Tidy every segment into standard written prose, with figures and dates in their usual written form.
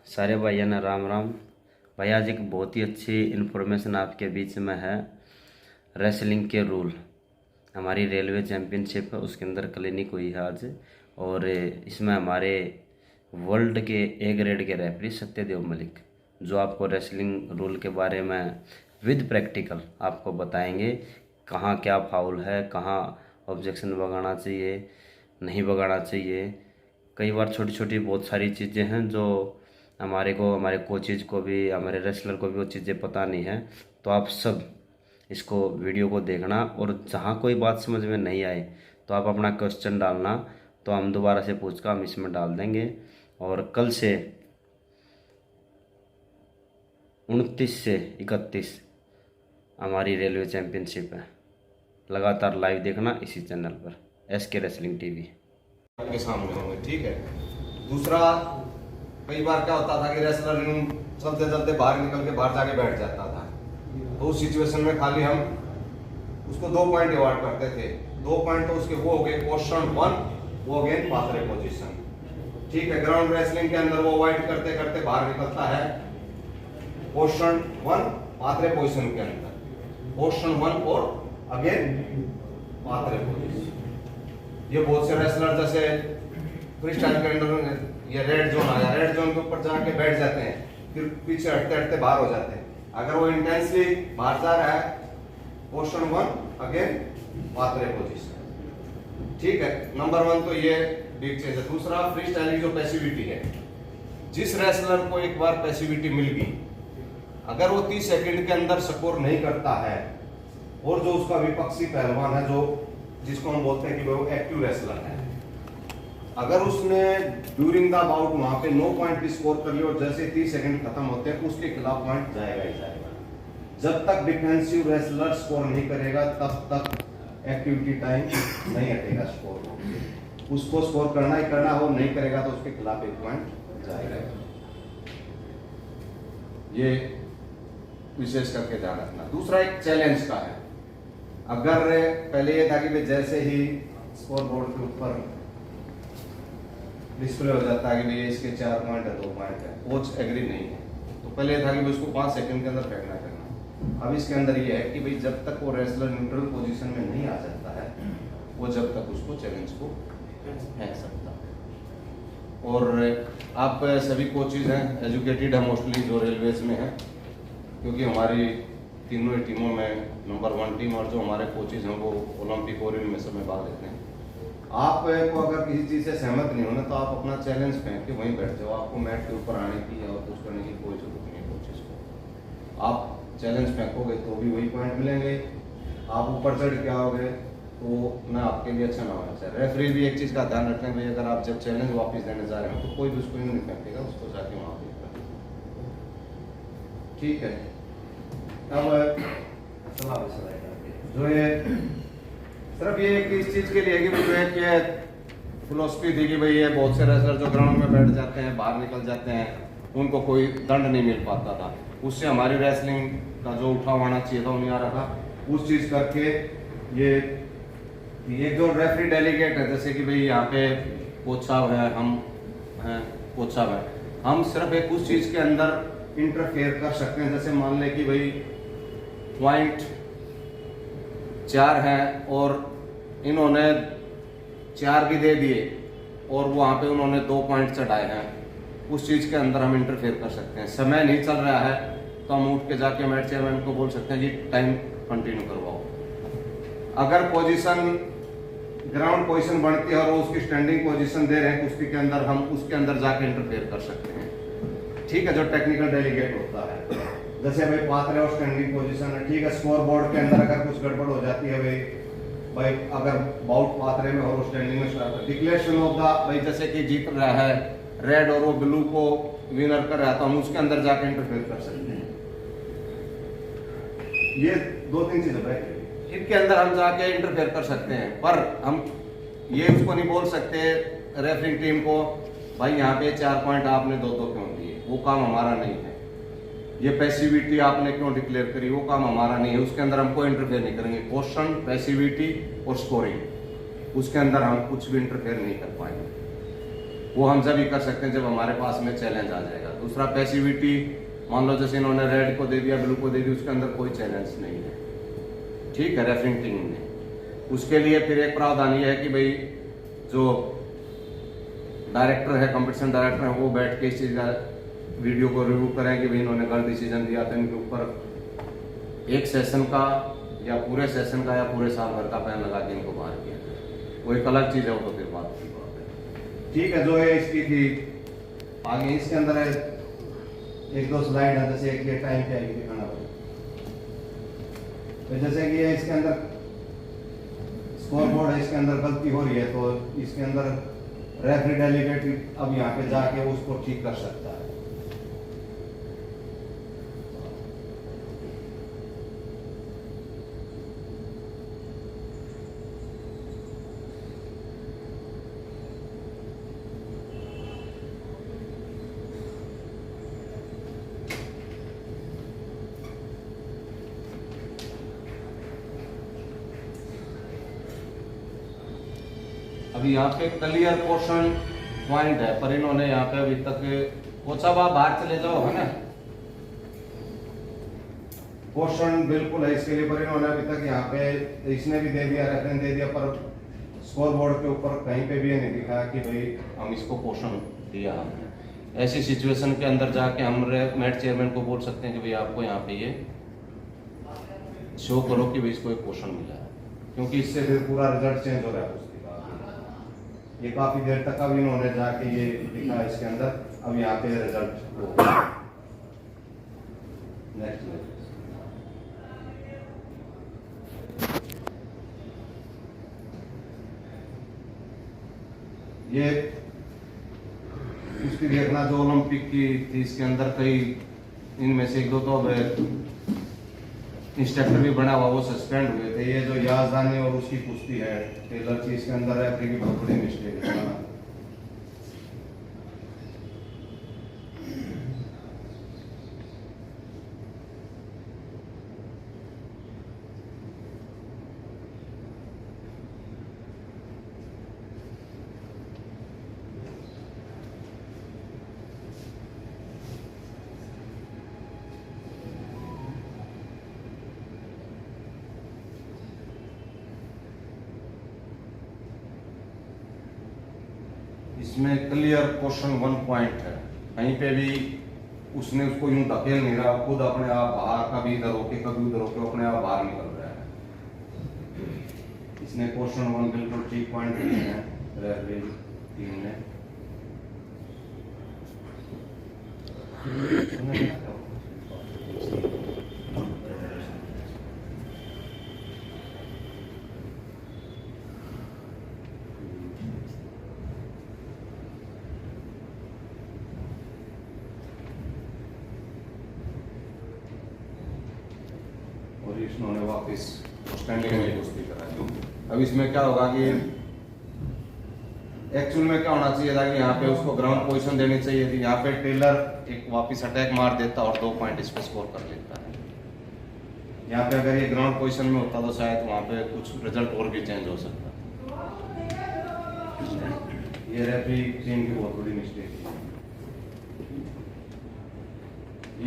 सारे भैया ना राम राम। भैया आज एक बहुत ही अच्छी इन्फॉर्मेशन आपके बीच में है। रेसलिंग के रूल, हमारी रेलवे चैम्पियनशिप है उसके अंदर क्लिनिक हुई है आज, और इसमें हमारे वर्ल्ड के ए ग्रेड के रेफरी सत्यदेव मलिक जो आपको रेसलिंग रूल के बारे में विद प्रैक्टिकल आपको बताएंगे। कहाँ क्या फाउल है, कहाँ ऑब्जेक्शन भगाना चाहिए, नहीं भगाना चाहिए। कई बार छोटी छोटी बहुत सारी चीज़ें हैं जो हमारे कोचेज को भी, हमारे रेसलर को भी वो चीज़ें पता नहीं है। तो आप सब इसको वीडियो को देखना, और जहाँ कोई बात समझ में नहीं आए तो आप अपना क्वेश्चन डालना, तो हम दोबारा से पूछ कर हम इसमें डाल देंगे। और कल से 29 से 31 हमारी रेलवे चैम्पियनशिप है। लगातार लाइव देखना इसी चैनल पर, SK रेसलिंग टीवी आपके सामने होंगे। ठीक है। दूसरा, कई बार क्या होता था कि रेसलर चलते चलते बाहर निकल के बाहर जाके बैठ जाता था, तो उस सिचुएशन में खाली हम उसको 2 पॉइंट अवार्ड करते थे। 2 पॉइंट तो उसके वो हो गए क्वेश्चन 1, वो अगेन पाथरे पोजीशन। ठीक है। ग्राउंड रेसलिंग के अंदर वो अवॉइड करते करते बाहर निकलता है क्वेश्चन 1 पाथरे पोजीशन के अंदर, क्वेश्चन 1 और अगेन पाथरे पोजीशन। ये बहुत से रेसलर जैसे फ्रीस्टाइल के अंदर ये रेड जोन आया, रेड जोन के ऊपर जाके बैठ जाते हैं, फिर पीछे हटते हटते बाहर हो जाते हैं। अगर वो इंटेंसली बाहर जा रहा है, क्वेश्चन 1 अगेन पाथरे पोजीशन। ठीक है। नंबर 1 तो ये बिग चेंज है। दूसरा, फ्रीस्टाइल की जो पैसिविटी है, जिस रेसलर को एक बार पैसिविटी मिल गई, अगर वो 30 सेकंड के अंदर स्कोर नहीं करता है, और जो उसका विपक्षी पहलवान है, जो जिसको हम बोलते हैं कि वो एक्टिव रेसलर है, अगर उसने ड्यूरिंग द बाउट वहां पे 9 पॉइंट भी स्कोर कर लिया और जैसे 30 सेकंड खत्म होते हैं उसके खिलाफ पॉइंट जाएगा ही जाएगा। जब तक डिफेंसिव रेसलर स्कोर नहीं करेगा तब तक एक्टिविटी टाइम नहीं हटेगा स्कोर। उसको स्कोर करना ही करना हो, नहीं करेगा तो उसके खिलाफ 1 पॉइंट जाएगा। ये विशेष करके ध्यान रखना। दूसरा, एक चैलेंज का है। अगर पहले ये था कि जैसे ही स्कोर बोर्ड के ऊपर डिस्प्ले हो जाता है कि भैया इसके 4 पॉइंट है, 2 पॉइंट है, कोच एग्री नहीं है, तो पहले था कि उसको 5 सेकंड के अंदर फेंकना करना। अब इसके अंदर ये है कि भाई जब तक वो रेसलर न्यूट्रल पोजीशन में नहीं आ जाता है, वो जब तक उसको चैलेंज को फेंक सकता है। और आप सभी कोचेज हैं, एजुकेटेड है मोस्टली, जो रेलवेज में है, क्योंकि हमारी तीनों ही टीमों में नंबर 1 टीम और जो हमारे कोचेज हैं वो ओलंपिक और इनमें सब में भाग लेते हैं। आपको अगर किसी चीज़ से सहमत नहीं होना तो आप अपना चैलेंज फेंक के वहीं बैठ जाओ। आपको मैट के ऊपर आने की या कुछ करने की कोई जरूरत नहीं है। कोचेज को आप चैलेंज फेंकोगे तो भी वही पॉइंट मिलेंगे, आप ऊपर चढ़ के आओगे तो ना आपके लिए अच्छा ना होना चाहिए। रेफरी भी एक चीज़ का ध्यान रखना है भाई, अगर आप जब चैलेंज वापस देने जा रहे हो तो कोई भी उसको नहीं फेंकेगा, उसको जाके वहाँ पे। ठीक है। अब जो ये सिर्फ ये इस चीज के लिए है कि जो है कि फिलोसफी थी कि भाई ये बहुत से रेसलर जो ग्राउंड में बैठ जाते हैं, बाहर निकल जाते हैं, उनको कोई दंड नहीं मिल पाता था। उससे हमारी रेसलिंग का जो उठाव आना चाहिए था वो नहीं आ रहा था। उस चीज करके ये जो रेफरी डेलीगेट है, जैसे कि भाई यहाँ पे कोच साहब है, हम हैं, कोच साहब है, हम सिर्फ एक उस चीज के अंदर इंटरफेयर कर सकते हैं। जैसे मान लें कि भाई पॉइंट 4 है और इन्होंने 4 भी दे दिए और वहाँ पे उन्होंने 2 पॉइंट चढ़ाए हैं, उस चीज़ के अंदर हम इंटरफेयर कर सकते हैं। समय नहीं चल रहा है तो हम उठ के जाके मैच चेयरमैन को बोल सकते हैं जी टाइम कंटिन्यू करवाओ। अगर पोजीशन ग्राउंड पोजीशन बढ़ती है और वो उसकी स्टैंडिंग पोजीशन दे रहे हैं कुश्ती के अंदर, हम उसके अंदर जाके इंटरफेयर कर सकते हैं। ठीक है। जो टेक्निकल डेलीगेट होता है, जैसे भाई पाथरे और स्टैंडिंग पोजीशन है, ठीक है, स्कोर बोर्ड के अंदर अगर कुछ गड़बड़ हो जाती है भाई अगर बाउट पाथरे में और स्टैंडिंग में डिक्लेरेशन होगा भाई, जैसे कि जीत रहा है रेड और वो ब्लू को विनर कर रहा है, तो हम उसके अंदर जाकर इंटरफेयर कर सकते हैं। ये 2-3 चीजें भाई इनके अंदर हम जाके इंटरफेयर कर सकते हैं, पर हम ये उसको नहीं बोल सकते रेफरिंग टीम को भाई यहाँ पे 4 पॉइंट आपने 2-2 क्यों दिए, वो काम हमारा नहीं है। ये पैसिविटी आपने क्यों डिक्लेयर करी, वो काम हमारा नहीं है। उसके अंदर हम कोई इंटरफेयर नहीं करेंगे। क्वेश्चन, पैसिविटी और स्कोरिंग, उसके अंदर हम कुछ भी इंटरफेयर नहीं कर पाएंगे। वो हम जब ही कर सकते हैं जब हमारे पास में चैलेंज आ जाएगा। दूसरा पैसिविटी, मान लो जैसे इन्होंने रेड को दे दिया, ब्लू को दे दिया, उसके अंदर कोई चैलेंज नहीं है, ठीक है, रेफरिंग टीम ने। उसके लिए फिर एक प्रावधान ये है कि भाई जो डायरेक्टर है, कंपटीशन डायरेक्टर है, वो बैठ के इस चीज़ का वीडियो को रिव्यू करें कि भाई इन्होंने गलत डिसीजन दिया, तो इनके ऊपर एक सेशन का या पूरे सेशन का या पूरे साल भर का बैन लगा के इनको बाहर किया जाए। वो एक अलग चीज़ है, वो तो फिर बात की बात है। ठीक है, जो है इसकी थी। आगे इसके अंदर है एक दो स्लाइड है, जैसे एक ये टाइम पे आएगी दिखाना होगा। तो जैसे कि ये इसके अंदर स्कोर बोर्ड है, इसके अंदर गलती हो रही है तो इसके अंदर रेफरी डेलीगेट अब यहाँ पे जाके उसको ठीक कर सकता है। अभी यहाँ पे क्लियर पोर्शन पॉइंट है, पर इन्होंने यहाँ पे अभी तक कोचा आप बाहर चले जाओ, है ना, पोर्शन बिल्कुल है इसके लिए, पर इन्होंने अभी तक यहाँ पे इसने भी दे दिया, रेफरेंस दे दिया, पर स्कोर बोर्ड के ऊपर कहीं पे भी ये नहीं दिखा कि भाई हम इसको पोर्शन दिया हमने। ऐसी सिचुएशन के अंदर जाके हम मैच चेयरमैन को बोल सकते हैं कि भाई आपको यहाँ पे ये शो करो कि भाई इसको एक पोर्शन मिला है, क्योंकि इससे फिर पूरा रिजल्ट चेंज हो रहा है। ये काफी देर तक अब इन्होंने जाके ये लिखा इसके अंदर, अब यहाँ पे रिजल्ट नेक्स्ट ये उसकी देखना जो ओलंपिक की थी, इसके अंदर कई इनमें से एक दो तो अब इंस्ट्रक्टर भी बना हुआ, वो सस्पेंड हुए थे। ये जो याजदानी और उसकी कुश्ती है टेलर की, इसके अंदर रेफरी की बहुत बड़ी मिस्टेक है। इसमें क्लियर क्वेश्चन 1 पॉइंट है, कहीं पे भी उसने उसको यूं धकेल नहीं रहा, खुद अपने आप बाहर, कभी इधर होके कभी उधर होके अपने आप बाहर निकल रहा है। इसने क्वेश्चन 1 बिल्कुल ठीक पॉइंट दिए हैं रेफरी टीम ने। और इन्होंने वापस स्टैंडिंग में कुश्ती कराई। अब इसमें क्या होगा कि एक्चुअल में क्या होना चाहिए था कि यहाँ पे उसको ग्राउंड पोजीशन देनी चाहिए थी। यहाँ पे टेलर एक वापस अटैक मार देता और 2 पॉइंट इस पे स्कोर कर लेता है। यहाँ पे अगर ये ग्राउंड पोजीशन में होता तो शायद वहाँ पे कुछ रिजल्ट और भी चेंज हो सकता। ये रेफरी टीम की बहुत बड़ी मिस्टेक है।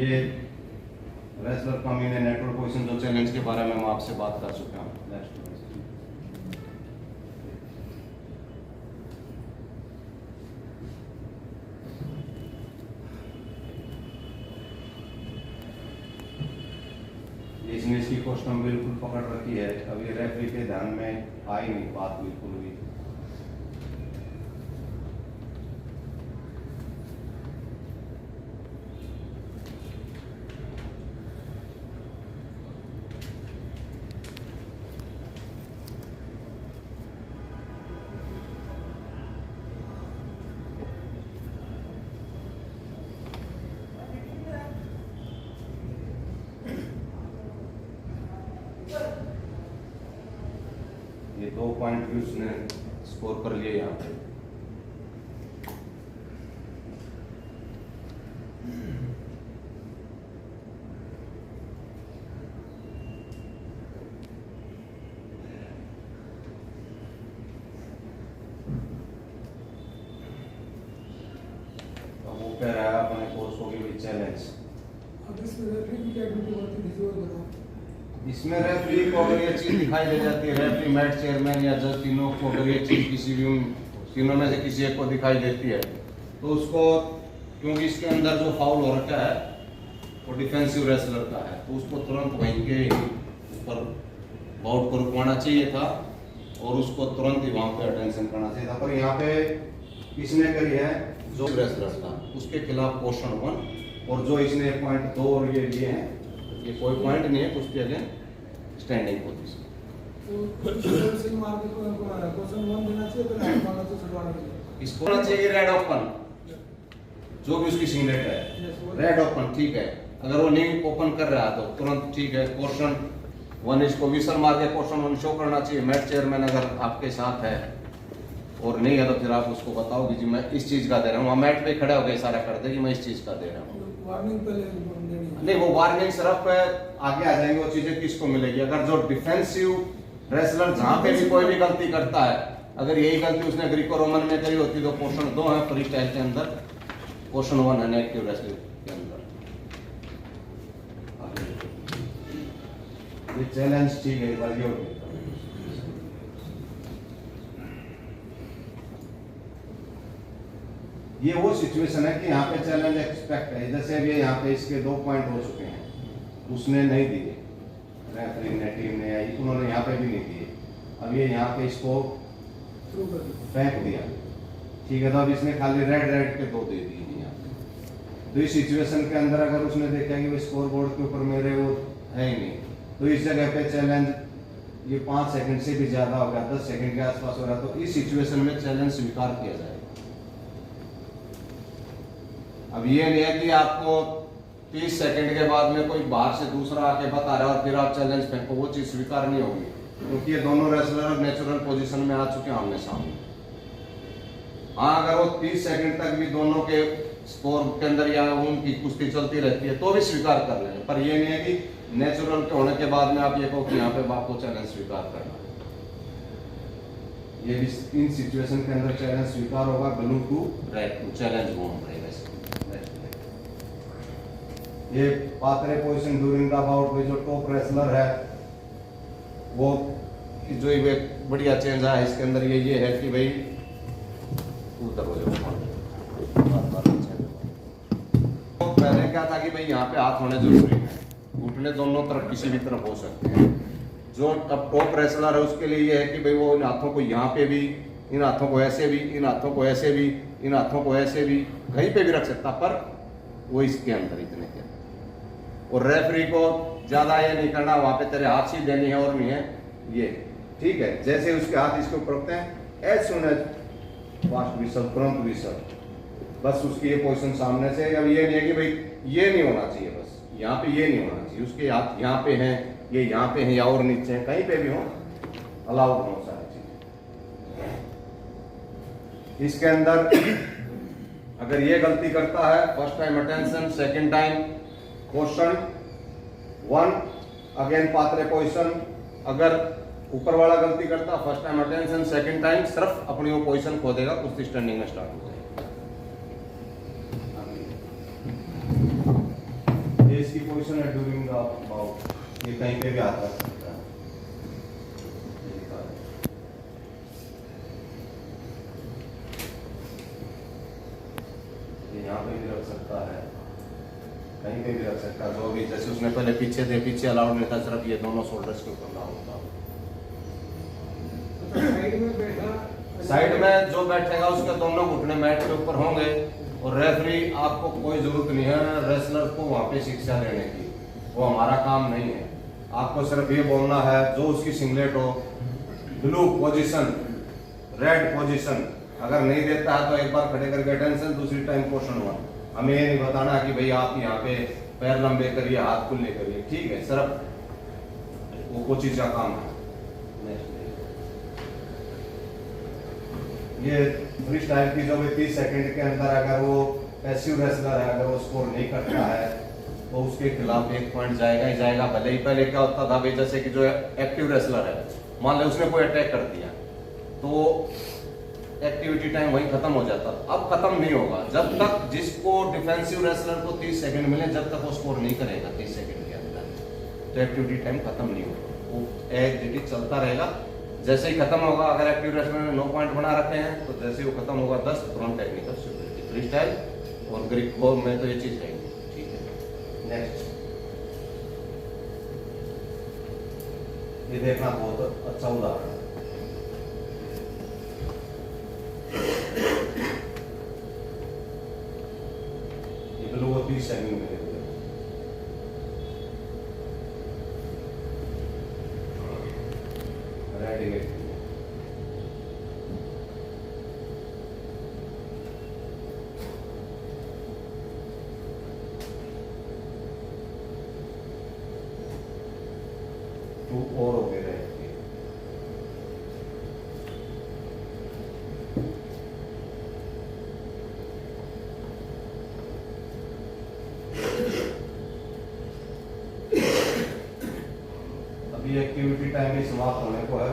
ये रेसलर कमीने नेटवर्क पोजीशन जो चैलेंज के बारे में हम आपसे बात कर चुके हैं। इसने इसकी क्वेश्चन बिल्कुल पकड़ रखी है। अब ये रेफरी के ध्यान में आई नहीं बात बिल्कुल भी। ये 2 पॉइंट भी उसने स्कोर कर लिए यहाँ पे। चैलेंज। अब इसमें रेफरी की क्या ड्यूटी होती है और बताओ। इसमें रेफरी को अगर ये चीज दिखाई दे जाती है, रेफरी, मैच चेयरमैन या जज तीनों को अगर ये चीज किसी भी उन तीनों में से किसी एक को दिखाई देती है तो उसको, क्योंकि इसके अंदर जो फाउल हो रखा है वो डिफेंसिव रेसलर का है, तो उसको तुरंत वहीं के ऊपर बाउट को रुकवाना चाहिए था और उसको तुरंत ही वहां पे अटेंशन करना चाहिए था। पर यहाँ पे इसने करी है जो रेसलर था उसके खिलाफ क्वेश्चन 1, और जो इसने पॉइंट 2 और ये लिए हैं, ये कोई पॉइंट नहीं है, कुछ अगेन स्टैंडिंग पोजीशन। तो सिंह मार के क्वेश्चन 1 देना चाहिए तो लाइन वाला तो छुड़वाना चाहिए। इसको होना चाहिए रेड ओपन, जो भी उसकी सिंगलेट है रेड ओपन, ठीक है। अगर वो नहीं ओपन कर रहा है तो तुरंत ठीक है, क्वेश्चन 1 इसको विसल मार के क्वेश्चन 1 शो करना चाहिए। मैच चेयरमैन अगर आपके साथ है और नहीं है तो फिर आप उसको बताओ कि जी मैं इस चीज का दे रहा हूँ, वहाँ मैट पे खड़ा होकर इशारा कर दे कि मैं इस चीज का दे रहा हूँ। वार्निंग पहले देनी है। नहीं, वो वार्निंग सिर्फ आगे आ जाएंगे, वो चीजें किसको मिलेगी। अगर जो डिफेंसिव रेसलर जहाँ पे भी कोई भी गलती करता है, अगर यही गलती उसने ग्रीको रोमन में करी होती तो क्वेश्चन 2 है फ्री स्टाइल के अंदर, क्वेश्चन 1 है नेगेटिव रेसलिंग के अंदर। ये चैलेंज ठीक है, बाकी और ये वो सिचुएशन है कि यहाँ पे चैलेंज एक्सपेक्ट है। जैसे अभी यहाँ पे इसके 2 पॉइंट हो चुके हैं, उसने नहीं दिए, रेफरी ने, टीम ने, उन्होंने यहाँ पे भी नहीं दिए। अब ये यहाँ पे इसको फेंक दिया, ठीक है, तो अब इसने खाली रेड के 2 दे दिए यहाँ पे। तो इस सिचुएशन के अंदर अगर उसने देखा कि वो स्कोर बोर्ड के ऊपर मेरे वो है ही नहीं, तो इस जगह पे चैलेंज ये 5 सेकंड से भी ज्यादा हो गया, 10 सेकंड के आसपास हो रहा, तो इस सिचुएशन में चैलेंज स्वीकार किया जाएगा। अब ये नहीं है कि आपको 30 सेकंड के बाद में कोई बाहर से दूसरा आके बता रहा है और फिर आप चैलेंज फेंको, वो चीज स्वीकार नहीं होगी, क्योंकि ये दोनों रेसलर नेचुरल पोजीशन में आ चुके हैं आमने सामने। हाँ, अगर वो 30 सेकंड तक भी दोनों के स्कोर के अंदर या उनकी कुश्ती चलती रहती है तो भी स्वीकार कर लेंगे, पर ये नहीं है कि नेचुरल के होने के बाद में आप ये कहो कि यहाँ पे आपको चैलेंज स्वीकार करना है। ये भी इन सिचुएशन के अंदर चैलेंज स्वीकार होगा, blue to red to challenge वो रहेगा। ये पात्रे पोजीशन ड्यूरिंग द बाउट में जो टॉप रेसलर है वो जो ये बढ़िया चेंज है इसके अंदर ये है कि भाई उधर हो जाओ, तो पहले क्या था कि भाई यहाँ पे हाथ होने जरूरी है, घुटने दोनों तरफ किसी भी तरफ हो सकते हैं। जो अब टॉप रेसलर है उसके लिए ये है कि भाई वो इन हाथों को यहाँ पे भी, इन हाथों को ऐसे भी, इन हाथों को ऐसे भी, इन हाथों को ऐसे भी, कहीं पे भी रख सकता, पर वो इसके अंदर इतने के। और रेफरी को ज्यादा ये नहीं करना, वहां पे तेरे हाथ ही देनी है और नहीं है ये, ठीक है। जैसे उसके हाथ इसके ऊपर रखते हैं, as soon as fast whistle, तुरंत विसल, बस उसकी ये पोजीशन सामने से। अब ये नहीं है कि भाई ये नहीं होना चाहिए, बस यहाँ पे ये नहीं होना चाहिए, उसके हाथ यहाँ पे हैं, ये यहाँ पे हैं या और नीचे हैं, कहीं पे भी हो, अलाउड हो सारी चीजें। इसके अंदर अगर ये गलती करता है, first time attention, second time question 1 again par terre position. अगर ऊपर वाला गलती करता, first time attention, second time सिर्फ अपनी वो पोजीशन खो देगा, कुश्ती स्टैंडिंग में स्टार्ट हो जाएगी। ये इसकी पोजीशन है ड्यूरिंग द बाउट, ये कहीं पे भी आता है। यहाँ पे भी रख सकता है, कहीं पे भी रख सकता है, जो भी, जैसे उसने पहले पीछे थे, पीछे अलाउड नहीं था, सिर्फ ये दोनों शोल्डर्स के ऊपर अलाउड था। साइड में जो बैठेगा उसके दोनों घुटने मैट के ऊपर होंगे, और रेफरी आपको कोई जरूरत नहीं है रेसलर को वहां पे शिक्षा देने की, वो हमारा काम नहीं है। आपको सिर्फ ये बोलना है जो उसकी सिंगलेट हो, ब्लू पोजीशन, रेड पोजीशन, अगर नहीं देता है तो एक बार खड़े करके अटेंशन, दूसरी टाइम क्वेश्चन 1। हमें ये नहीं बताना कि भाई आप यहाँ पे पैर लंबे करिए, हाथ खुले करिए, ठीक है, सिर्फ वो चीज का काम है। ये फ्री स्टाइल की जो 30 सेकंड के अंदर अगर वो पैसिव रेसलर है, अगर वो स्कोर नहीं करता है तो उसके खिलाफ 1 पॉइंट जाएगा ही जाएगा। भले ही पहले क्या होता था भाई, जैसे कि जो एक्टिव रेसलर है, मान लो उसने कोई अटैक कर दिया तो एक्टिविटी टाइम वहीं खत्म हो जाता। अब खत्म नहीं होगा जब तक जिसको डिफेंसिव रेसलर को 30 सेकंड मिले, जब तक वो स्कोर नहीं करेगा 30 सेकंड के अंदर, तो एक्टिविटी टाइम खत्म नहीं होगा, वो एक्टिविटी चलता रहेगा। जैसे ही खत्म होगा, अगर एक्टिव रेसलर ने 9 पॉइंट बना रखे हैं तो जैसे ही वो खत्म होगा 10 तुरंत टेक्निकल स्यूबिलिटी, फ्री स्टाइल और ग्रिप को में तो ये चीज रहेगी। ठीक है, नेक्स्ट ये देखना बहुत अच्छा उदाहरण है। ये ब्लू 30 सेकंड में देखते हैं। रेडी है। टू और हो गए रहेंगे। अभी एक्टिविटी टाइम भी समाप्त होने को है।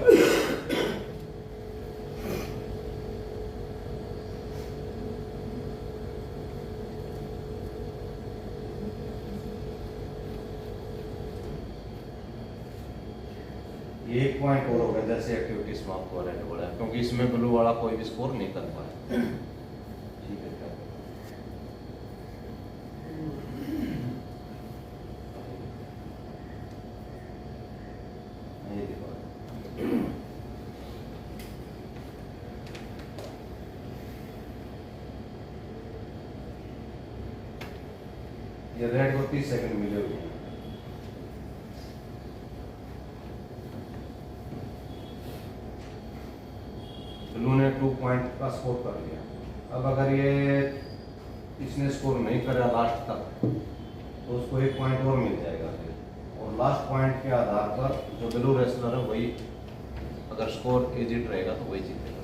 ये 1 पॉइंट और हो गया जैसे एक्टिविटी समाप्त हो रहने वाला है, क्योंकि इसमें ब्लू वाला कोई भी स्कोर नहीं कर पाया। ठीक है क्या? ये देखो, ये रेड को 30 सेकंड मिले हुए हैं। ब्लू ने 2 पॉइंट का स्कोर कर लिया। अब अगर ये इसने स्कोर नहीं करा लास्ट तक तो उसको 1 पॉइंट और मिल जाएगा फिर, और लास्ट पॉइंट के आधार पर जो ब्लू रेसलर है वही, अगर स्कोर एजिट रहेगा तो वही जीतेगा।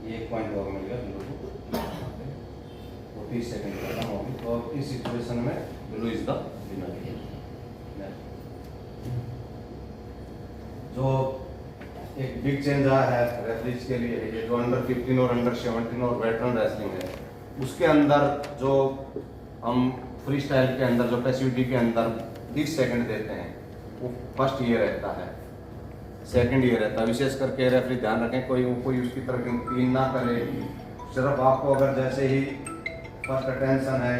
ये 1 पॉइंट और मिल गया ब्लू को, 30 सेकंड खत्म होगी। तो इस सिचुएशन में ब्लू इज द विनर। जो एक बिग चेंज आया है रेफरीज के लिए, ये जो अंडर 15 और अंडर 17 और वेटरन रेसलिंग है, उसके अंदर जो हम फ्री स्टाइल के अंदर जो पैसिविटी के अंदर 30 सेकंड देते हैं, वो फर्स्ट ये रहता है, सेकंड ये रहता है। विशेष करके रेफरी ध्यान रखें कोई उसकी तरफ यकीन ना करे। सिर्फ आपको अगर जैसे ही फर्स्ट अटेंशन है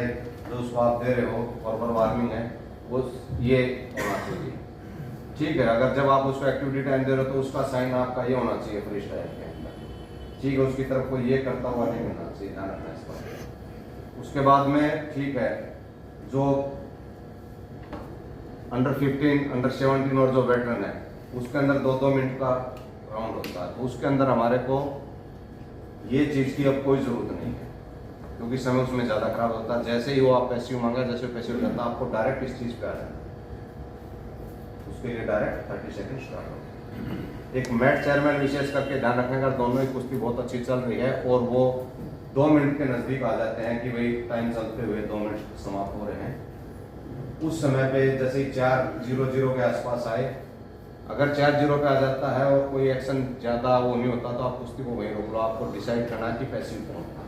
जो उसको आप दे रहे हो, फॉरवर्ड वार्निंग है, वो ये होना चाहिए। ठीक है, अगर जब आप उसको एक्टिविटी टाइम दे रहे हो तो उसका साइन आपका ये होना चाहिए फ्री स्टाइल के अंदर। ठीक है, उसकी तरफ कोई ये करता हुआ नहीं होना चाहिए, ध्यान रखना इस बात। उसके बाद में ठीक है, जो अंडर 15, अंडर 17 और जो वेटरन है, उसके अंदर 2-2 मिनट का राउंड होता है। तो उसके अंदर हमारे को ये चीज़ की अब कोई ज़रूरत नहीं है, क्योंकि समय उसमें ज़्यादा खराब होता है। जैसे ही वो आप पैसिव मांगा, जैसे पैसिव करता है, आपको डायरेक्ट इस चीज़ पे आ जाए, उसके लिए डायरेक्ट 30 सेकंड स्टार्ट हो। एक मैच चेयरमैन विशेष करके ध्यान रखने का, दोनों ही कुश्ती बहुत अच्छी चल रही है और वो 2 मिनट के नज़दीक आ जाते हैं कि भाई टाइम चलते हुए 2 मिनट समाप्त हो रहे हैं। उस समय पे जैसे ही 4-0-0 के आसपास आए, अगर 4-0 पे आ जाता है और कोई एक्शन ज़्यादा वो नहीं होता तो आप कुश्ती को वहीं रोक लो। आपको डिसाइड करना है कि पैसिव कौन था,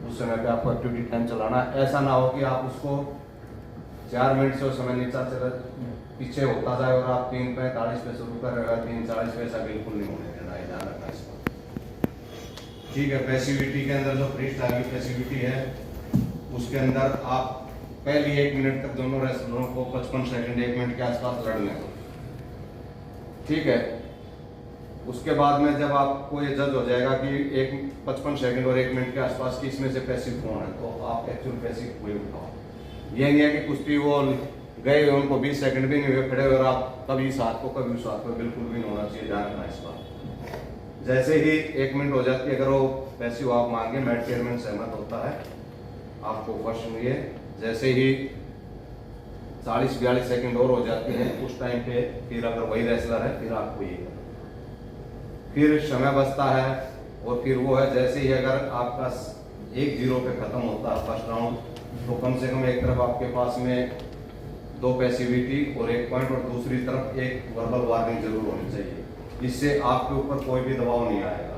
उस समय पे आपको एक्टिविटी टाइम चलाना। ऐसा ना हो कि आप उसको 4 मिनट से उस समय नीचा चला पीछे होता जाए और आप 3:45 पे शुरू कर रहे हो, 3:40 पे, ऐसा बिल्कुल नहीं होने देना है, ध्यान रखना इस पर। ठीक है, पैसिविटी के अंदर जो फ्री स्टाइल की पैसिविटी है, उसके अंदर आप पहली 1 मिनट तक दोनों रेसलरों को 55 सेकंड 1 मिनट के आसपास लड़ने दो। ठीक है, उसके बाद में जब आपको ये जज हो जाएगा कि 55 सेकंड और 1 मिनट के आसपास की इसमें से पैसिव कौन है, तो आप एक्चुअल पैसिव कोई उठाओ। ये नहीं है कि कुश्ती वो गए उनको 20 सेकंड भी नहीं हुए खड़े हुए और आप कभी इस हाथ को कभी उस हाथ को, बिल्कुल भी नहीं होना चाहिए, ध्यान रखना इस बात। जैसे ही 1 मिनट हो जाती है, अगर वो पैसिव आप मांगे, मैच चेयरमैन सहमत होता है, आपको क्वेश्चन ये जैसे ही 40-42 सेकंड और हो जाते हैं, उस टाइम पे फिर अगर वही रेसलर है, फिर आपको ये फिर समय बचता है। और फिर वो है जैसे ही अगर आपका 1-0 पे खत्म होता है फर्स्ट राउंड, तो कम से कम एक तरफ आपके पास में 2 पैसिविटी और 1 पॉइंट और दूसरी तरफ एक वर्बल वार्निंग जरूर होनी चाहिए। इससे आपके ऊपर कोई भी दबाव नहीं आएगा।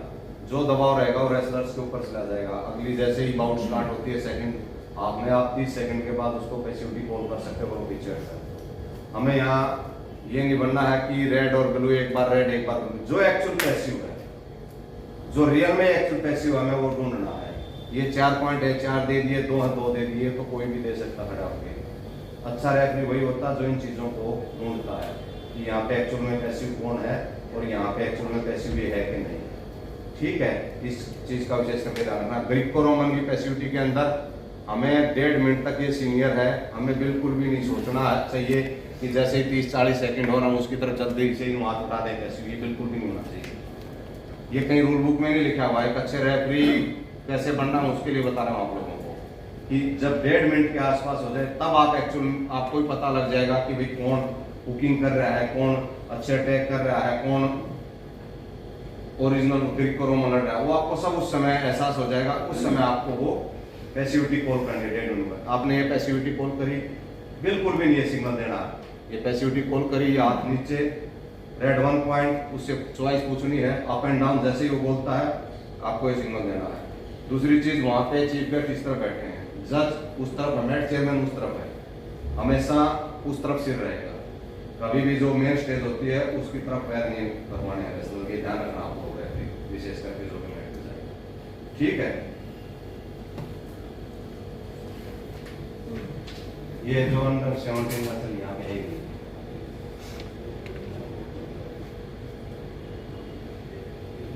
जो दबाव रहेगा वो रेसलर्स के ऊपर चला जाएगा। अगली जैसे ही बाउट स्टार्ट होती है सेकंड हाफ में, आप 30 सेकंड के बाद उसको पैसिविटी कॉल कर सकते हो पीछे हटकर। हमें यहाँ ये नहीं बनना है कि रेड और ब्लू, एक बार रेड एक बार ब्लू। जो एक्चुअल पैसिव है, जो रियल में एक्चुअल पैसिव है, हमें वो ढूंढना है। ये 4 पॉइंट है, 4 दे दिए, 2 है 2 दे दिए, तो कोई भी दे सकता खड़ा होके। अच्छा रेफरी वही होता है जो इन चीजों को ढूंढता है कि यहाँ पे एक्चुअल में पैसिव कौन है और यहाँ पे एक्चुअल में पैसिव ये है कि नहीं। ठीक है, इस चीज का विशेष करके ध्यान रखना। ग्रीको रोमन की पैसिविटी के अंदर हमें 1.5 मिनट तक ये सीनियर है, हमें बिल्कुल भी नहीं सोचना चाहिए कि जैसे ही 30-40 सेकंड हो रहा हम उसकी तरफ जल्दी से ही हाथ उठा दें पैसिव, ये बिल्कुल भी नहीं होना चाहिए। ये कहीं रूल बुक में नहीं लिखा हुआ है। एक अच्छे रेफरी कैसे बनना है उसके लिए बता रहा हूँ आप लोगों को कि जब 1.5 मिनट के आसपास हो जाए तब आप एक्चुअल आपको ही पता लग जाएगा कि भाई कौन हुकिंग कर रहा है, कौन अच्छे अटैक कर रहा है, कौन ओरिजिनल ग्रीको रोमन लड़ रहा है। वो आपको सब उस समय एहसास हो जाएगा। उस समय आपको वो पैसिविटी कॉल करनी है 1.5 मिनट में। आपने ये पैसिविटी कॉल करी, बिल्कुल भी नहीं ये सिग्नल देना है। ये पैसिविटी कॉल करी, हाथ नीचे, रेड 1 पॉइंट, उससे चॉइस पूछनी है अप एंड डाउन। जैसे ही वो बोलता है आपको ये सिग्नल देना है। दूसरी चीज, वहां पे चीफ गेस्ट इस तरफ बैठे हैं, जज उस तरफ है, मेट चेयरमैन उस तरफ है, हमेशा उस तरफ सिर रहेगा। कभी भी जो मेन स्टेज होती है उसकी तरफ पैर नहीं करवाने हैं, वैसे ये ध्यान रखना आपको, विशेष करके जो भी मैच जाएगा। ठीक है, ये जो अंडर 17 मसल यहाँ पे है,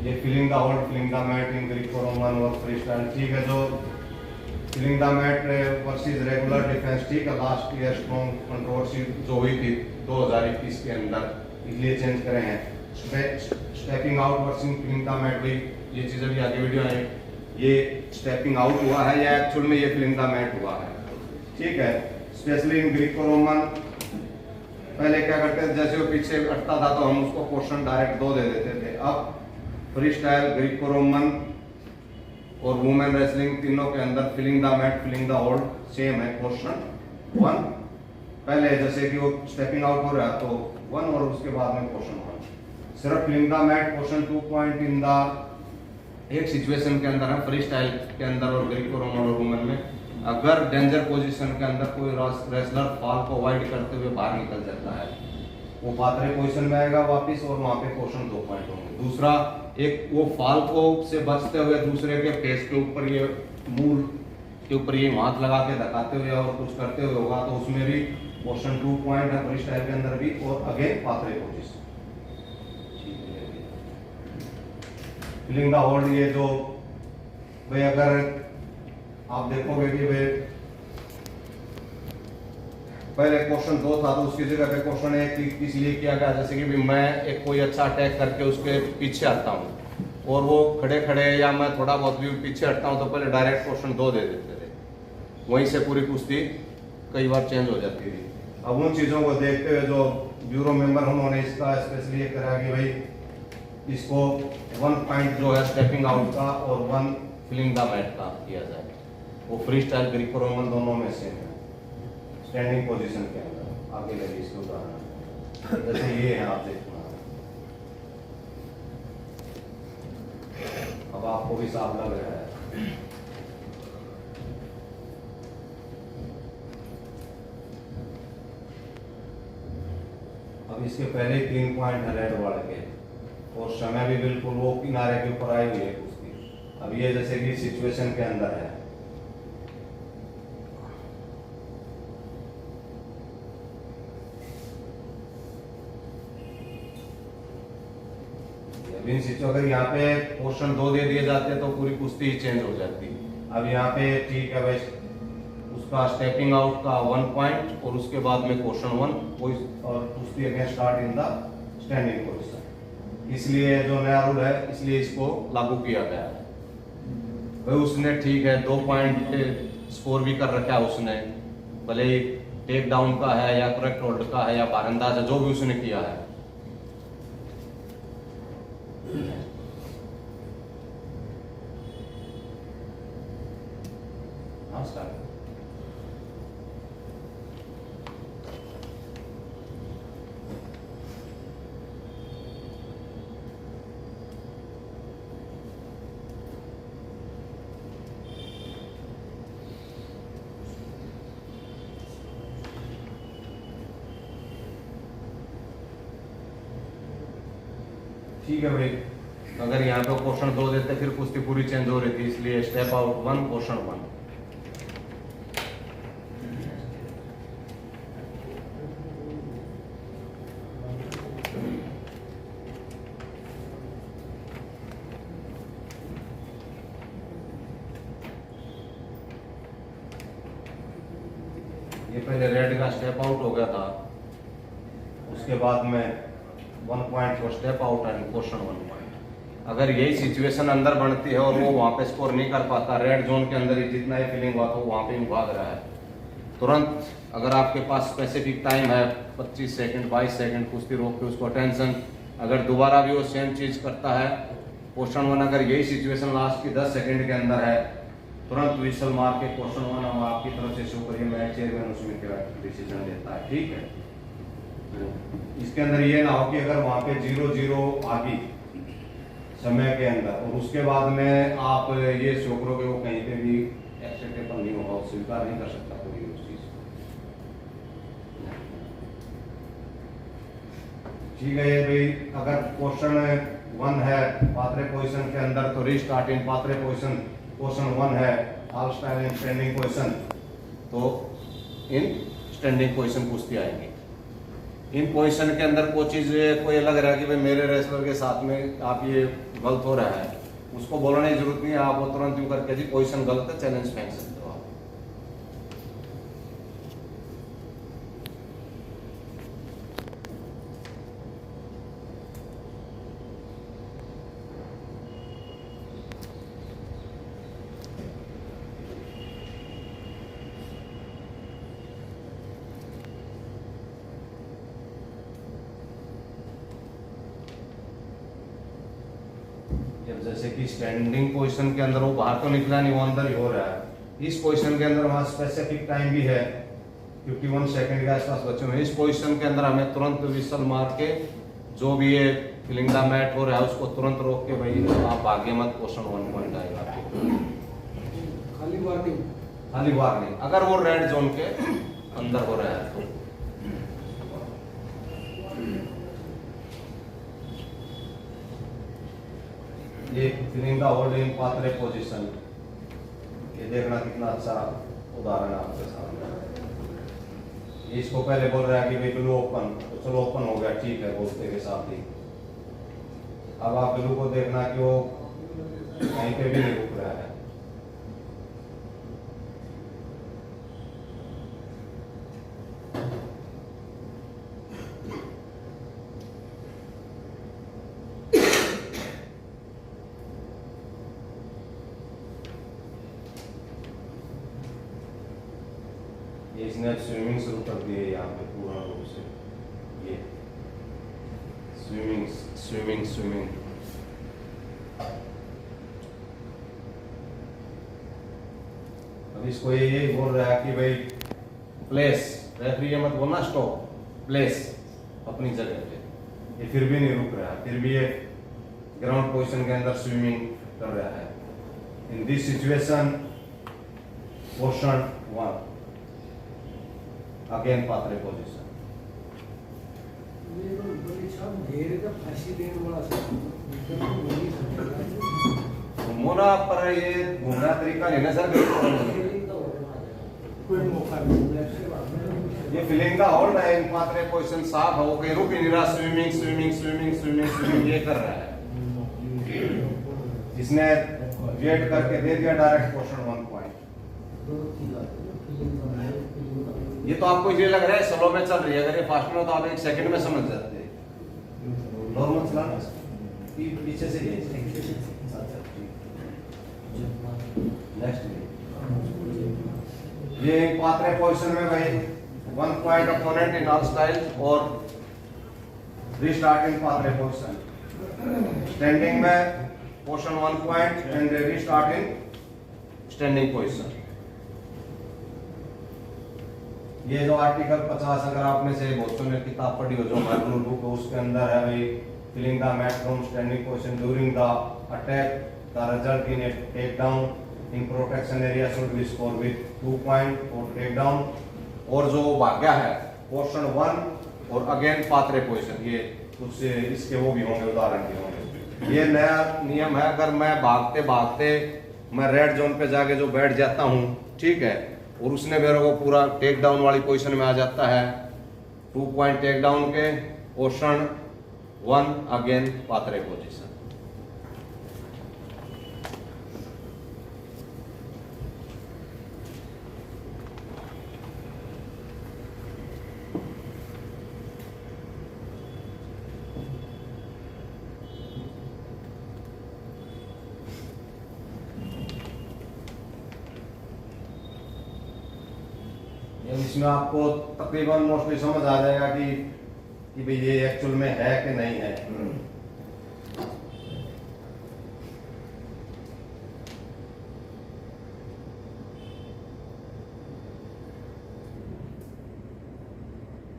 ये fleeing the hold, fleeing the mat in Greco Roman और फ्री स्टाइल। ठीक है, जो fleeing the mat versus regular defence, ठीक है, लास्ट ईयर स्ट्रॉन्ग कंट्रोवर्सी जो हुई थी 2021 के अंदर, इसलिए चेंज करे हैं। Stepping out versus fleeing the mat, भाई ये चीजें भी आगे वीडियो है। ये स्टेपिंग आउट हुआ है या एक्चुअल में ये फिलिंग द मैट हुआ है। ठीक है, स्पेशली इन ग्रीको रोमन पहले क्या करते थे, जैसे वो पीछे अटता था तो हम उसको क्वेश्चन डायरेक्ट 2 दे देते थे। अब फ्री स्टाइल, ग्रीको रोमन और वुमेन रेसलिंग तीनों के अंदर fleeing the mat, fleeing the hold same है। क्वेश्चन 1 पहले, जैसे कि वो स्टेपिंग आउट हो रहा है तो 1 और उसके बाद में क्वेश्चन 1। सिर्फ fleeing the mat question 2 point in the एक सिचुएशन के अंदर है, फ्री स्टाइल के अंदर और ग्रीको रोमन और वुमेन में। अगर डेंजर पोजीशन के अंदर कोई रेसलर फॉल को अवॉइड करते हुए बाहर निकल जाता है, वो पात्रे पोजीशन में आएगा वापस और वहां पे क्वेश्चन 2 पॉइंट होंगे। दूसरा, एक वो फॉल को से बचते हुए दूसरे के फेस के ऊपर, ये मूल के ऊपर ये हाथ लगा के धकाते हुए और कुछ करते हुए होगा, तो उसमें भी क्वेश्चन 2 पॉइंट है फ्री स्टाइल के अंदर भी, और again par terre position. Fleeing the hold, ये जो भाई अगर आप देखोगे कि भाई पहले क्वेश्चन 2 था तो उसकी जगह पे क्वेश्चन 1 इसलिए किया गया, जैसे कि मैं एक कोई अच्छा अटैक करके उसके पीछे हटता हूँ और वो खड़े खड़े या मैं थोड़ा बहुत भी पीछे हटता हूँ तो पहले डायरेक्ट क्वेश्चन 2 दे देते थे, वहीं से पूरी कुश्ती कई बार चेंज हो जाती थी। अब उन चीज़ों को देखते हुए जो ब्यूरो मेंबर उन्होंने इसका स्पेशली ये करा कि भाई इसको 1 पॉइंट जो है स्टेपिंग आउट का और 1 फिलिंग द मैट का किया जाए। वो फ्री स्टाइल ग्रीको रोमन दोनों में सेम है, स्टैंडिंग पोजीशन के अंदर। आगे लगी इसके उदाहरण जैसे ये है, आप देखना, अब आपको भी साफ लग रहा है। अब इसके पहले 3 पॉइंट है रेड वाले के, और समय भी बिल्कुल वो किनारे के ऊपर आई हुई है कुश्ती। अब ये जैसे कि सिचुएशन के अंदर है, अगर यहाँ पे क्वेश्चन 2 दे दिए जाते तो पूरी कुश्ती ही चेंज हो जाती। अब यहाँ पे ठीक है भाई, उसका स्टेपिंग आउट का 1 पॉइंट और उसके बाद में क्वेश्चन 1 और कुश्ती again start in the standing position. इसलिए जो नया रूल है इसलिए इसको लागू किया गया है। भाई उसने ठीक है 2 पॉइंट स्कोर भी कर रखा है उसने, भले ही टेक डाउन का है या करेक्ट होल्ड का है या बारंदाज है, जो भी उसने किया है। ठीक है भाई, अगर यहाँ पे क्वेश्चन 2 देते फिर कुश्ती पूरी चेंज हो रही थी, इसलिए स्टेप आउट 1 क्वेश्चन 1। ये पहले रेड का स्टेप आउट हो गया था, उसके बाद में 1 पॉइंट को step out and question 1 point. अगर यही सिचुएशन अंदर बनती है और वो वहाँ पे स्कोर नहीं कर पाता, रेड जोन के अंदर ही जितना ही फीलिंग हुआ तो वहाँ पे ही भाग रहा है, तुरंत अगर आपके पास स्पेसिफिक टाइम है 25 सेकंड 22 सेकंड, कुश्ती रोक के उसको टेंशन, अगर दोबारा भी वो सेम चीज करता है क्वेश्चन 1, अगर यही सिचुएशन लास्ट की 10 सेकंड के अंदर है, तुरंत विसल मार के क्वेश्चन 1 हम आपकी तरफ से शो करिए, मैच चेयरमैन उसमें डिसीजन लेता है, ठीक है। इसके अंदर ये ना हो कि अगर वहां पे 0-0 आ गई समय के अंदर और उसके बाद में आप ये शो करोगे वो कहीं पे भी एक्सेप्टेबल नहीं होगा, वो स्वीकार नहीं कर सकता कोई उस चीज। ठीक है भाई, अगर क्वेश्चन 1 है पात्रे पोजीशन के अंदर तो रीस्टार्ट इन पात्रे पोजीशन, क्वेश्चन 1 है all style in standing position तो इन स्टैंडिंग पोजीशन कुश्ती आएंगी। इन पोजीशन के अंदर कोई चीज कोई लग रहा है कि भाई मेरे रेसलर के साथ में आप ये गलत हो रहा है, उसको बोलने की जरूरत नहीं है, आप वो तुरंत यूं करके जी पोजीशन गलत है चैलेंज फेंक सकते हो आप। जब जैसे कि स्टैंडिंग पोजीशन के अंदर वो बाहर तो निकला नहीं, वो अंदर ही हो रहा है। इस पोजीशन के अंदर वहाँ स्पेसिफिक टाइम भी है 51 सेकंड के आसपास बच्चों में। इस पोजीशन के अंदर हमें तुरंत विसल मार के जो भी ये फीलिंग द मैट हो रहा है उसको तुरंत रोक के भाई आप भाग्य मत, क्वेश्चन 1 पॉइंट आएगा खाली वार्निंग, खाली वार्निंग, अगर वो रेड जोन के अंदर हो रहा है तो। ये फीलिंग का होल्ड इन पात्रे पोजीशन, ये देखना कितना अच्छा उदाहरण है आपके सामने। इसको पहले बोल रहा है कि भाई ब्लू ओपन, तो चलो ओपन हो गया, ठीक है बोलते के साथ ही। अब आप ब्लू को देखना कि वो कहीं पे भी नहीं रुक रहा है। ये इसने स्विमिंग शुरू कर दी है यहाँ पे पूर्ण रूप से, ये स्विमिंग स्विमिंग स्विमिंग। अब इसको ये बोल रहा है कि भाई प्लेस, रेफरी ये मत बोलना स्टॉप, प्लेस अपनी जगह पे, ये फिर भी नहीं रुक रहा है, फिर भी ये ग्राउंड पोजीशन के अंदर स्विमिंग कर रहा है। In this situation question 1 again par terre position. ये तो बड़ी छाप घेरे का फांसी देने वाला मोरा पर ये घूमना तरीका नहीं ना सर, कोई मौका नहीं। ये फीलिंग का होल्ड है इन पात्रे पोजीशन, साफ हो गई, रुक ही नहीं रहा, swimming swimming swimming swimming swimming ये कर रहा है। इसने वेट करके दे दिया डायरेक्ट क्वेश्चन 1 पॉइंट। ये तो आपको ये लग रहा है स्लो में चल रही है, अगर ये फास्ट में हो तो आप 1 सेकंड में समझ जाते हैं। नॉर्मल चलाना पीछे से नेक्स्ट ये पात्रे पोजीशन में भाई 1 point opponent in all style और रीस्टार्ट इन पात्रे पोजीशन। स्टैंडिंग में question 1 point and restart in standing position. ये जो आर्टिकल 50 अगर आपने से बच्चों ने किताब पढ़ी हो जो हमारे रूल बुक है उसके अंदर है भाई fleeing the mat from standing position during the attack the result in a take down in protection area should be score with 2 point और टेक डाउन। और जो भाग्य है क्वेश्चन 1 और अगेन पात्रे पोजीशन, ये कुछ इसके वो भी होंगे, उदाहरण भी होंगे। ये नया नियम है, अगर मैं भागते भागते मैं रेड जोन पे जाके जो बैठ जाता हूँ, ठीक है, और उसने मेरे को पूरा टेक डाउन वाली पोजीशन में आ जाता है, 2 पॉइंट टेक डाउन के, पोर्शन 1 अगेन पात्रे पोजीशन। इसमें आपको तकरीबन मोस्टली समझ आ जाएगा कि भाई ये एक्चुअल में है कि नहीं है।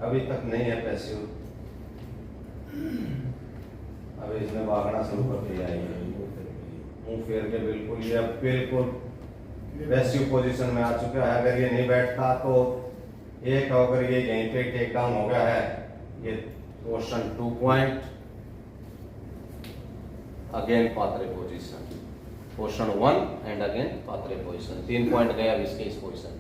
अभी तक नहीं है पैसिव, अभी इसने भागना शुरू कर दिया है, मुंह फेर के बिल्कुल, ये अब बिल्कुल पैसिव पोजीशन में आ चुका है। अगर ये नहीं बैठता तो एक, अगर ये यहीं पे टेक डाउन हो गया है, ये portion 2 point again par terre position, portion 1 and again par terre position, 3 point गए अब इसके इस पोजीशन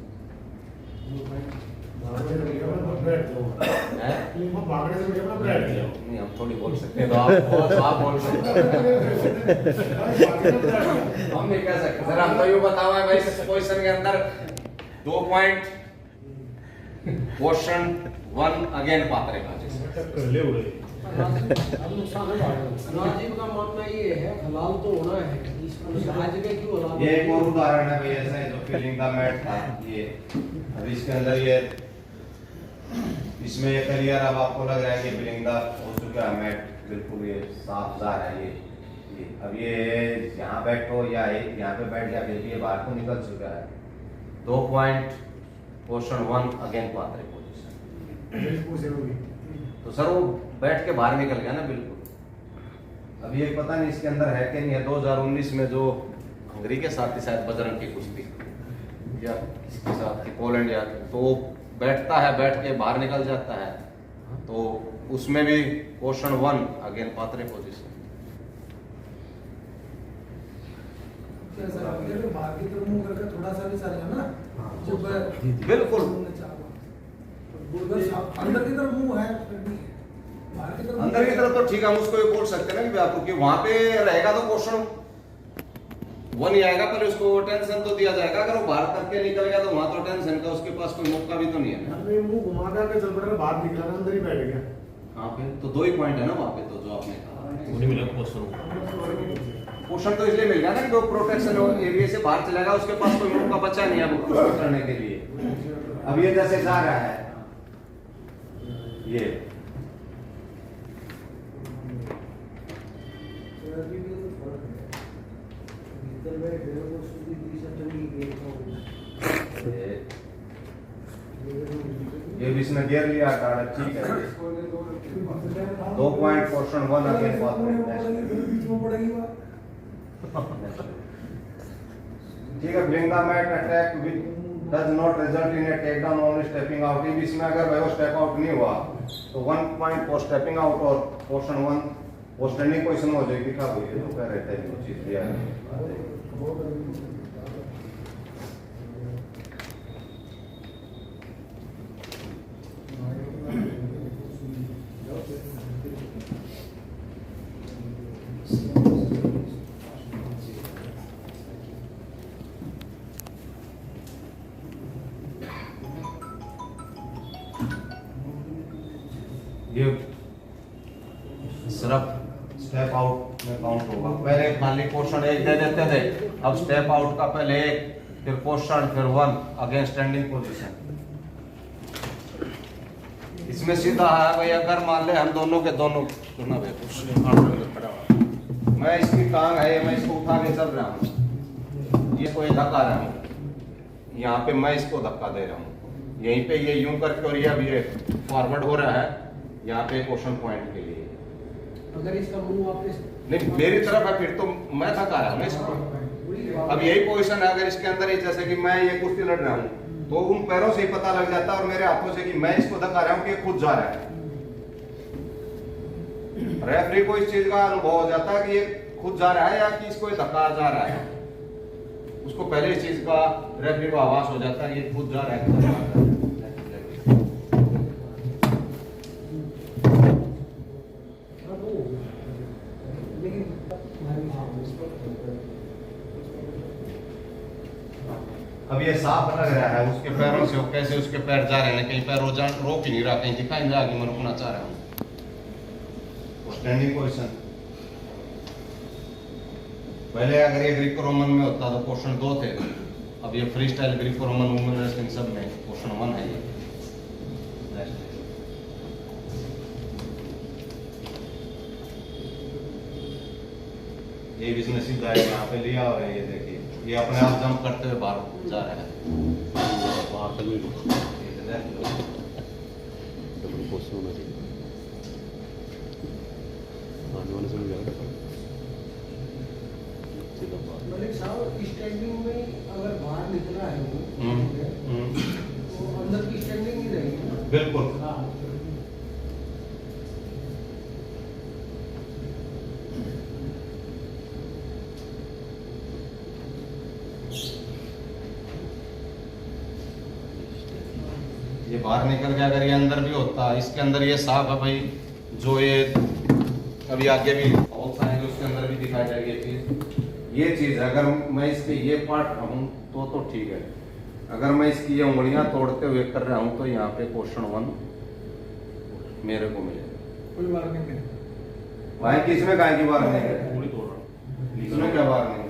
नहीं, हम थोड़ी बोल सकते हैं, तो आप बोल सकते हैं, हम नहीं कह सकते सर, हम तो यूं बताओ है भाई, इस पोजीशन के अंदर 2 point portion 1 again par terre position. Rajiv का मानना ये है हलाल तो होना है, आज में क्यों हलाल? ये एक और उदाहरण है भाई, ऐसा है जो फीलिंग का मैट था, ये अब इसके अंदर ये इसमें ये करियर, अब आपको लग रहा है कि फीलिंग का हो चुका है मैट, बिल्कुल ये साफ जार है। ये अब ये यहाँ बैठो या यहाँ पे बैठ गया, फिर ये बाहर को निकल चुका है, 2 point portion 1 again par terre position. तो सर वो बैठ के बाहर निकल गया ना बिल्कुल। अब ये पता नहीं इसके अंदर है कि नहीं है, 2019 में जो हंगरी के साथ ही शायद बजरंग की कुश्ती या किसके साथ की, पोलैंड या, तो बैठता है, बैठ के बाहर निकल जाता है, तो उसमें भी पोर्शन 1 अगेन पात्रे पोजीशन। बाहर की तरफ मुंह करके थोड़ा सा भी सर है ना, जो बिल्कुल अंदर की तरफ मुंह है, बाहर की तरफ, अंदर की तरफ तो ठीक है, हम उसको ये बोल सकते हैं ना कि आपको, कि वहां पे रहेगा तो पोर्शन 1 ही आएगा, पर उसको टेंशन तो दिया जाएगा। अगर वो बाहर करके निकल गया तो वहां तो टेंशन का उसके पास कोई मौका भी तो नहीं है। हमने मुंह घुमा के चल पड़ा, बाहर निकला ना, अंदर ही बैठ गया। हाँ पे तो 2 ही पॉइंट है ना वहां पे, तो जो आपने कहा उन्हीं मिला पोस्टर पोर्शन तो इसलिए मिल गया ना कि वो प्रोटेक्शन एरिया से बाहर चला गया, उसके पास कोई मौका बचा नहीं है वो प्रोटेक्ट करने के लिए। अब ये जैसे जा रहा है, ये ये भी इसने गियर लिया कार्ड, ठीक है, 2 पॉइंट पोर्शन 1 अगेन ठीक है। Bring the mat attack with does not result in a take down only stepping out. इसमें अगर भाई वो स्टेप आउट नहीं हुआ तो 1 पॉइंट फॉर स्टेपिंग आउट और पोर्शन 1 वो स्टैंडिंग पोजीशन हो जाएगी। क्या हुई है जो कह रहे थे वो चीज दिया है। ये सिर्फ स्टेप आउट में काउंट होगा। पहले खाली पोर्शन 1 दे देते थे, अब स्टेप आउट का पहले 1 फिर पोर्शन फिर 1 अगेन स्टैंडिंग पोजीशन। इसमें सीधा है भाई, अगर मान ले हम दोनों के दोनों सुना भाई मैं इसकी टांग है, मैं इसको उठा के चल रहा हूँ, ये कोई धक्का रहा हूँ, यहाँ पे मैं इसको धक्का दे रहा हूँ, यहीं पे ये यूं करके और ये फॉरवर्ड हो रहा है यहाँ पे क्वेश्चन पॉइंट के लिए। अगर इसका मुंह वापस नहीं मेरी तरफ है फिर तो मैं थका रहा हूँ ना इसको। अब यही पोजीशन है, अगर इसके अंदर ही जैसे कि मैं ये कुश्ती लड़ रहा हूँ तो उन पैरों से ही पता लग जाता है और मेरे हाथों से कि मैं इसको धक्का रहा हूँ कि ये खुद जा रहा है। रेफरी को इस चीज का अनुभव हो जाता है कि ये खुद जा रहा है या कि इसको धक्का जा रहा है। उसको पहले इस चीज का रेफरी को आभास हो जाता है ये खुद जा रहा है कि धक्का जा रहा है। अब ये साफ लग रहा है उसके पैरों से, कैसे उसके पैर जा रहे हैं, कहीं पैर रोक ही नहीं रहा, कहीं दिखाई नहीं रहा कि मैं रुकना चाह रहा हूँ। स्टैंडिंग पोजीशन पहले अगर ये ग्रीको रोमन में होता तो पोर्शन 2 थे, अब ये free style Greco Roman women wrestling सब में पोर्शन 1 है। ये बिजनेस सीधा है यहाँ पे लिया और ये देखिए ये अपने आप जंप करते हुए बाहर जा रहा है। बाहर तक नहीं रुका, डबल पोस्ट होना चाहिए, आने वाले समय ज़्यादा सीधा बाहर। मलिक साहब स्टैंडिंग में अगर बाहर निकला है वो तो अंदर की स्टैंडिंग ही रहेगी। बिल्कुल ये बाहर निकल के अगर ये अंदर भी होता, इसके अंदर ये साफ है भाई, जो ये अभी आगे भी बहुत आएंगे उसके अंदर भी दिखाई जाएगी ये चीज है। अगर मैं इसके ये पार्ट रहूं तो ठीक है, अगर मैं इसकी ये उंगलियां तोड़ते हुए कर रहा हूं तो यहाँ पे पोर्शन 1 मेरे को मिलेगा। कोई वार्निंग नहीं, भाई किसमें गाय की वार्निंग है, पूरी तोड़ रहा हूं, इसमें क्या वार्निंग है।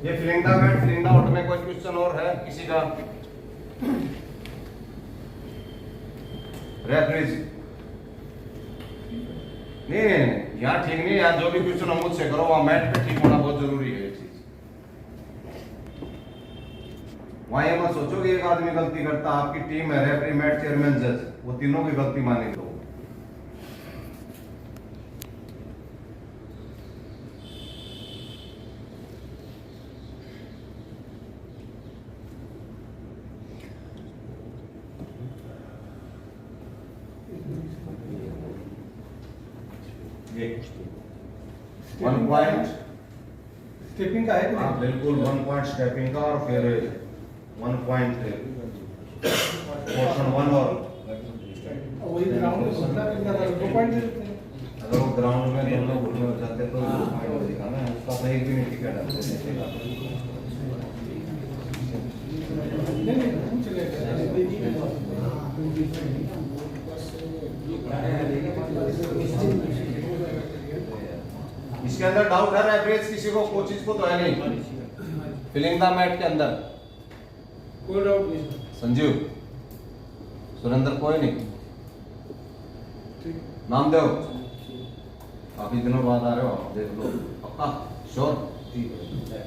ये फ्लिंडा में फ्लिंडा आउट में कोई क्वेश्चन और है किसी का? रेफरीज नहीं यहाँ ठीक नहीं, यहाँ जो भी क्वेश्चन हम मुझसे करो वहाँ मैट पे ठीक होना बहुत जरूरी है। ये चीज वहाँ ये मत सोचो कि एक आदमी गलती करता, आपकी टीम है, रेफरी, मैट, चेयरमैन, जज, वो तीनों की गलती मानेंगे लोग। ये 1 पॉइंट स्टेपिंग का है कि हाँ नहीं? बिल्कुल 1 पॉइंट स्टेपिंग का और फिर 1 पॉइंट पोर्शन 1 और वही ग्राउंड में होता है, इनका 2 पॉइंट देते हैं। अगर वो ग्राउंड में दोनों घुटने हो जाते तो पॉइंट दिखाना है, उसका सही भी नहीं टिकट है नहीं पूछ इसके अंदर डाउट है रेफरीज किसी को, कोचिज को तो है नहीं। फिलिंग द मैट के अंदर कोई डाउट नहीं। संजीव, सुरेंद्र, कोई नहीं, ठीक नाम दो, काफी दिनों बाद आ रहे हो, देख लो पक्का श्योर, ठीक है।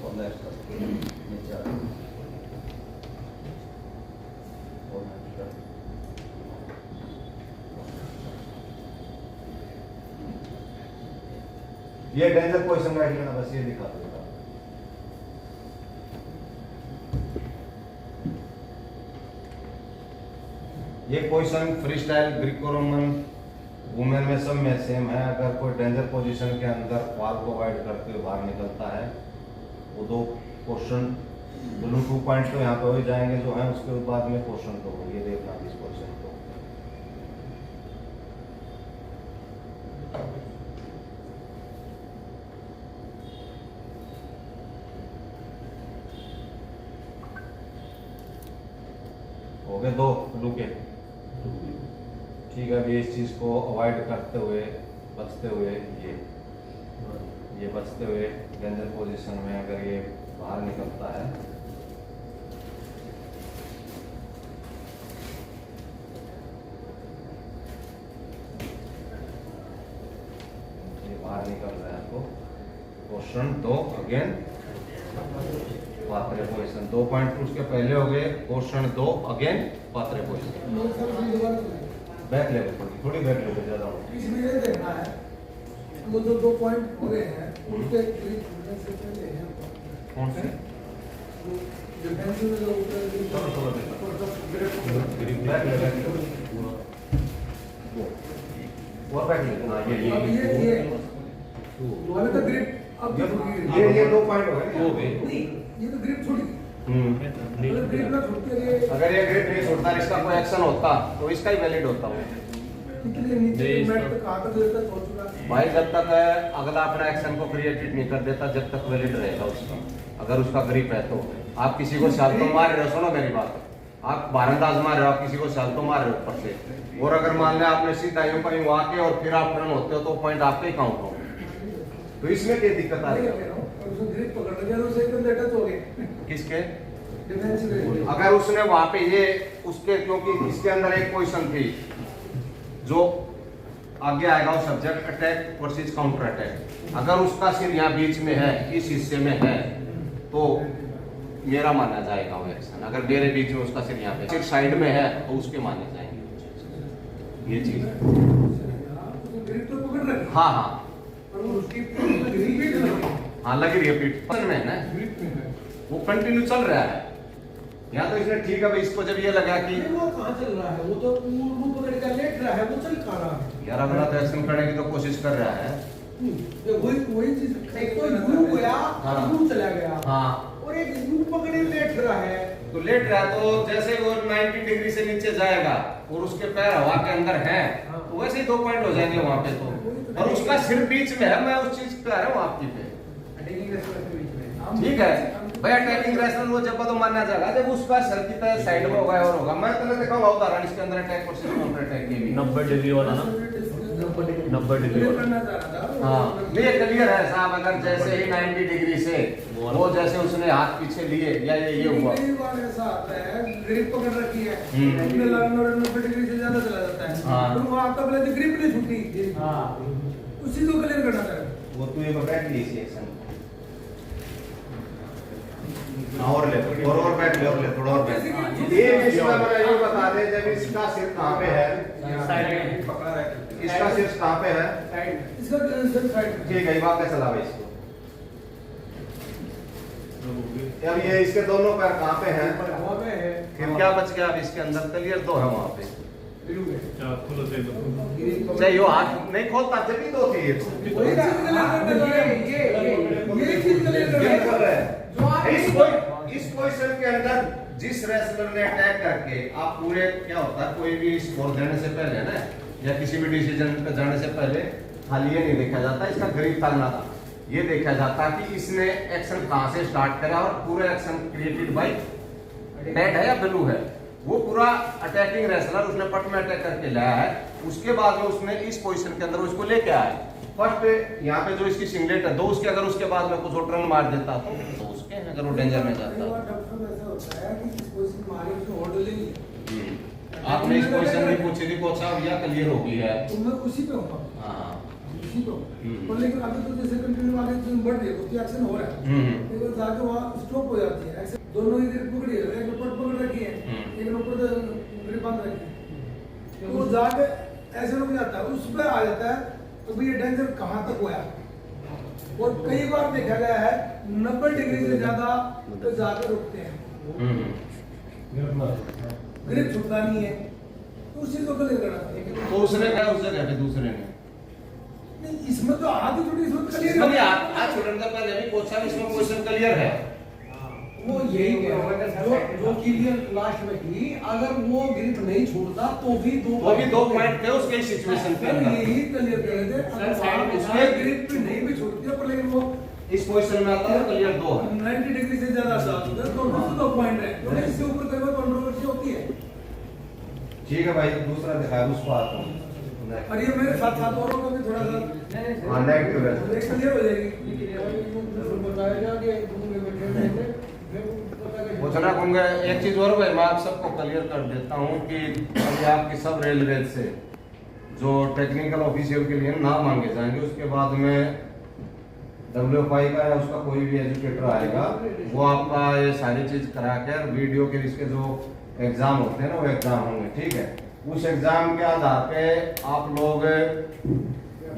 और नेक्स्ट नीचे आ रहे हो। ये डेंजर पोजीशन बैठ लेना, बस ये दिखा देगा। ये position free style Greco Roman women में सब में सेम है। अगर कोई डेंजर पोजीशन के अंदर वॉल को अवॉइड करते हुए बाहर निकलता है, वो 2 पोर्शन ब्लू 2 पॉइंट तो यहाँ पे हो जाएंगे जो है, उसके बाद में पोर्शन तो हो, ये देखना इस पोर्शन को। हो गए 2 ब्लू के, ठीक है। अभी इस चीज को अवॉइड करते हुए, बचते हुए, ये बचते हुए डेंजर पोजीशन में अगर ये बाहर निकलता है, ये बाहर निकल रहा है तो portion 2 again par terre position. 2 point उसके पहले हो गए, portion 2 again par terre position. Back level थोड़ी बैक लेवल ज्यादा हो, इसमें ये देखना है वो जो 2 पॉइंट हो गए हैं उनके ग्रिप होने से पहले हैं कौन से डिफेंसिव में जो ऊपर थोड़ा थोड़ा ग्रिप बैक लेवल परफेक्ट लिखना। अब ये वाले का ग्रिप अब ये 2 पॉइंट हो गए। नहीं, ये तो ग्रिप छूट गई। अगर ग्रिप ना छूटती है अगर ये ग्रिप नहीं छूटता, इसका कोई एक्शन होता तो इसका ही वैलिड होता वो। कितने नीचे मैट पे कहां तक देता छोड़ चुका है। भाई जब तक अगला अपना एक्शन को क्रिएटेड नहीं कर देता, जब तक वैलिड रहेगा उसका। अगर उसका ग्रिप है तो आप किसी को शाल तो मार रहे हो, सुनो मेरी बात, आप बारंदाज मार रहे हो, आप किसी को शाल तो मार रहे हो ऊपर से, और अगर मान लिया आपने सीधा यूं पर यूं आके और फिर आप टर्न होते हो तो पॉइंट आपके ही काउंट हो। तो इसमें क्या दिक्कत आ रही है? उसने ग्रिप पकड़ लिया तो उसे एकदम टच हो गए। किसके? डिफेंसिव। अगर उसने वहां पे ये उसके, क्योंकि इसके अंदर एक पोजीशन थी जो आगे आएगा वो subject attack versus counter attack. अगर उसका सिर यहाँ बीच में है, इस हिस्से में है, तो मेरा माना जाएगा वो एक्शन। अगर मेरे बीच में उसका सिर यहाँ पे, सिर साइड में है तो उसके माने जाएंगे। ये चीज ग्रिप तो पकड़ रहा है। हाँ हाँ पर वो उसकी ग्रिप हाँ लग रही है पीठ पर में है ना, ग्रिप में है। वो कंटिन्यू चल रहा है। यहाँ तो इसने ठीक है भाई, इसको जब ये लगा कि वो कहाँ चल रहा है, वो तो वो पकड़ कर लेट रहा है, वो चल कहाँ रहा है। यार अगला तो एक्शन करने की तो कोशिश कर रहा है। ये वही चीज, एक तो गुरु गया, हाँ। गुरु चला गया, हाँ और एक गुरु पकड़े लेट रहा है। तो लेट रहा है, तो जैसे वो 90 डिग्री से नीचे जाएगा और उसके पैर हवा के अंदर हैं, तो वैसे ही 2 पॉइंट हो जाएंगे वहां पे। तो और उसका सिर बीच में है, मैं उस चीज पे आ रहा हूँ आपकी पे। ठीक है भाई, अटैकिंग रेसलर वो जब तो मानना जाएगा जब उसका सर की तरह साइड में होगा और होगा। मैं पहले दिखाऊंगा उदाहरण इसके अंदर अटैक वर्सेस काउंटर अटैक के भी 90 डिग्री वाला ना, 90 डिग्री वाला। करना चाह रहा था। हाँ नहीं क्लियर है साहब। अगर जैसे ही 90 डिग्री से वो जैसे उसने हाथ पीछे लिए या ये हुआ, कई बार ऐसा आता है, ग्रिप पकड़ रखी है, हम्म। उसने लगाना 90 डिग्री से ज्यादा चला जाता है, हाँ। तो वो आपका पहले ग्रिप नहीं छूटी, उसी को क्लियर करना था। वो तू ये बता कि इसी एक्शन और ले और बैठ ले और ले थोड़ा और बैठ। ये इसका मैं ये बता दे, जब इसका सिर कहां पे है, साइड पकड़ा है, इसका सिर कहां पे है, इसका सिर साइड में। ठीक है, ये बात कैसे चलावे इसको। अब ये इसके दोनों पैर कहां पे हैं, हवा में है, फिर क्या बच गया अब इसके अंदर? क्लियर 2 है वहां पे। गिरू गए। खुलो दे दो। चाहे यो हाथ नहीं खोलता जब भी 2 थे ये तो वही चीज क्लियर करना है, ये चीज क्लियर ये कर करना रहे है। हैं। जो आप इस पोजीशन के अंदर जिस रेसलर ने अटैक करके आप पूरे, क्या होता है कोई भी स्कोर देने से पहले ना, या किसी भी डिसीजन पे जाने से पहले खाली ये नहीं देखा जाता इसका ग्रिप तगड़ा था, ये देखा जाता कि इसने एक्शन कहां से स्टार्ट करा और पूरा एक्शन क्रिएटेड बाय रेड है या ब्लू है। वो पूरा अटैकिंग रेसलर उसने पट में अटैक करके लाया है, उसके बाद में उसने इस पोजीशन के अंदर उसको लेके आया। फर्स्ट यहाँ पे जो इसकी सिंगलेट है 2 उसके, अगर उसके बाद में कुछ टर्न मार देता तो उसके, अगर वो डेंजर में जाता। आपने इस पोजीशन की पूछी थी कोच साहब, या क्लियर हो गई है? तो मैं उसी पे हूँ, हाँ उसी पे हूँ। पर लेकिन अभी तो जैसे कंटिन्यू आगे तुम बढ़ रहे हो, एक्शन हो रहा है, एक बार जाके वहाँ स्टॉप हो जाती है एक्शन। दोनों ही ग्रिप पकड़ी है, एक ऊपर पकड़ रखी है, एक ऊपर ग्रिप बांध रखी है, तो वो जाके ऐसे रुक जाता है, उस पर आ जाता है। तो भाई ये डेंजर कहाँ तक हुआ? और कई बार देखा गया है 90 डिग्री से ज्यादा तो जाके रुकते हैं, ग्रिप छूटता नहीं है, तो उसी को क्लियर करना। तो उसने क्या उस जगह पे दूसरे ने नहीं, इसमें तो हाथ ही छूटी, इसमें क्लियर इसमें भी हाथ छोड़ने से पहले भी कोच साहब इसमें पोजीशन क्लियर है। वो यही कह रहा है जो क्लियर लास्ट में की, अगर वो ग्रिप नहीं छोड़ता तो भी 2 पॉइंट थे उसके सिचुएशन के अंदर। यही क्लियर कर रहे थे, अगर साइड में ग्रिप पे नहीं भी छोड़ती है, पर लेकिन वो इस पोजीशन में आता है क्लियर 2 है। 90 डिग्री से ज्यादा साथ होता है, तो 2 पॉइंट है, तो इसके ऊपर कई बार कंट्रोवर्सी होती है। ठीक है भाई, दूसरा दिखाया उसको आता हूँ। और ये मेरे साथ साथ औरों को भी थोड़ा सा हाँ नेगेटिव है। क्लियर हो जाएगी। पूछना कहूँगा एक चीज और भाई, मैं आप सबको क्लियर कर देता हूँ कि अभी आपकी सब रेलवे से जो टेक्निकल ऑफिसर के लिए नाम मांगे जाएंगे, उसके बाद में WFI का या उसका कोई भी एजुकेटर आएगा, वो आपका ये सारी चीज करा कर वीडियो के इसके जो एग्जाम होते हैं ना, वो एग्जाम होंगे। ठीक है, उस एग्जाम के आधार पे आप लोग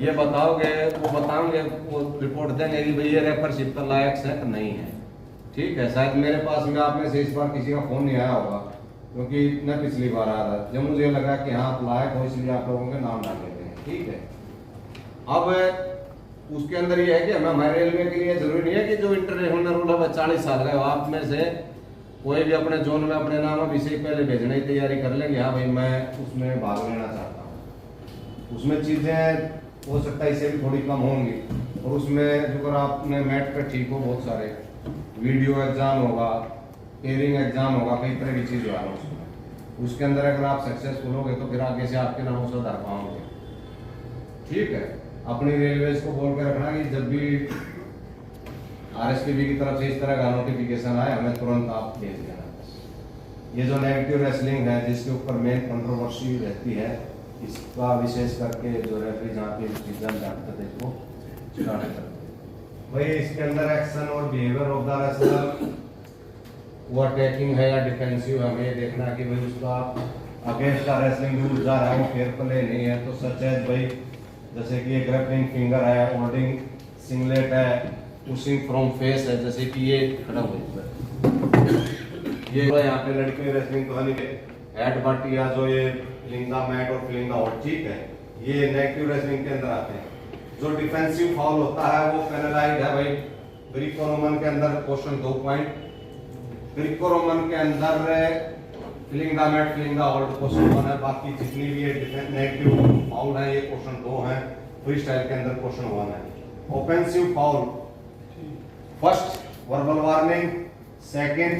ये बताओगे, वो बताओगे, वो रिपोर्ट देंगे कि भाई ये रेफरशिप का लायक है कि नहीं है। ठीक है, शायद मेरे पास में आप में से इस बार किसी का फोन नहीं आया होगा, क्योंकि मैं पिछली बार आया था, जब मुझे लगा कि हाँ आप लायक हो, इसलिए आप लोगों के नाम डाल देते हैं। ठीक है, अब उसके अंदर ये है कि हमें हमारे रेलवे के लिए जरूरी नहीं है कि जो इंटरनेशनल रूल है 40 साल का है, आप में से कोई भी अपने जोन में अपने नाम अब इसे पहले भेजने की तैयारी कर लेंगे, हाँ भाई मैं उसमें भाग लेना चाहता हूँ। उसमें चीज़ें हो सकता है इससे भी थोड़ी कम होंगी, और उसमें जो अगर आपने मैट पे ठीक हो, बहुत सारे वीडियो एग्जाम होगा, एयरिंग एग्जाम होगा, कई तरह की चीज़ होगा उसके अंदर अगर आप सक्सेसफुल होगे तो फिर आगे से आपके नामों से आधार पाओगे। ठीक है, अपनी रेलवेज को बोल के रखना कि जब भी RSPB की तरफ से इस तरह का नोटिफिकेशन आए हमें तुरंत आप भेज देना। ये जो नेगेटिव रेसलिंग है जिसके ऊपर मेन कंट्रोवर्सी रहती है, इसका विशेष करके जो रेफरी जहाँ पे रिजल्ट डालते थे इसको स्टार्ट करते भाई, इसके अंदर एक्शन और बिहेवियर ऑफ द रेसलर, वो अटैकिंग है या डिफेंसिव है, हमें देखना है कि भाई उसका अगेंस्ट का रेसलिंग यूज जा रहा है, वो फेयर प्ले नहीं है। तो सच है भाई, जैसे कि ये ग्रैपलिंग फिंगर है, होल्डिंग सिंगलेट है, पुशिंग फ्रॉम फेस है, जैसे कि ये खड़ा हुआ ये यहाँ पे लड़की रेसलिंग तो हेड बट या जो ये फिलिंगा मैट और फिलिंगा और ठीक है, ये नेगेटिव रेसलिंग के अंदर आते हैं। जो डिफेंसिव फाउल होता है वो पेनलाइज है भाई। ग्रीको रोमन के अंदर क्वेश्चन 2 पॉइंट, ग्रीको रोमन के अंदर फिलिंगा मैट फिलिंगा होल्ड क्वेश्चन 1 है, बाकी जितनी भी ये नेगेटिव फाउल है ये क्वेश्चन 2 है, फ्री स्टाइल के अंदर क्वेश्चन 1 है। Offensive foul first verbal warning, second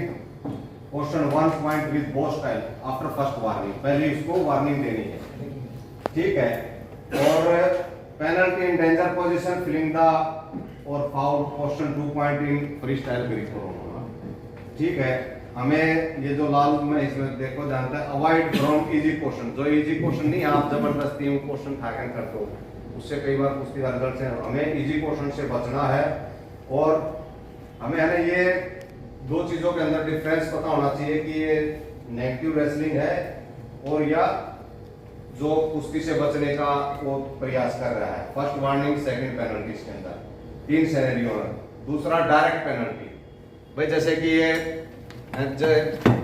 question 1 point with both style after first warning, पहले इसको वार्निंग देनी है। ठीक है, और penalty in danger position fleeing the और foul question 2 point in freestyle Greco Roman. ठीक है, हमें ये जो लाल में इसमें देखो जानता है अवॉइड फ्रॉम इजी क्वेश्चन, जो इजी क्वेश्चन नहीं आप जबरदस्ती वो क्वेश्चन ठाकन करते हो, उससे कई बार कुश्ती का रिजल्ट से हमें इजी क्वेश्चन से बचना है। और हमें है ना ये दो चीजों के अंदर डिफरेंस पता होना चाहिए कि ये नेगेटिव रेसलिंग है और या जो कुश्ती से बचने का वो प्रयास कर रहा है। फर्स्ट वार्निंग, सेकंड पेनल्टी, इसके अंदर 3 सिनेरियो है। दूसरा डायरेक्ट पेनल्टी, भाई जैसे कि ये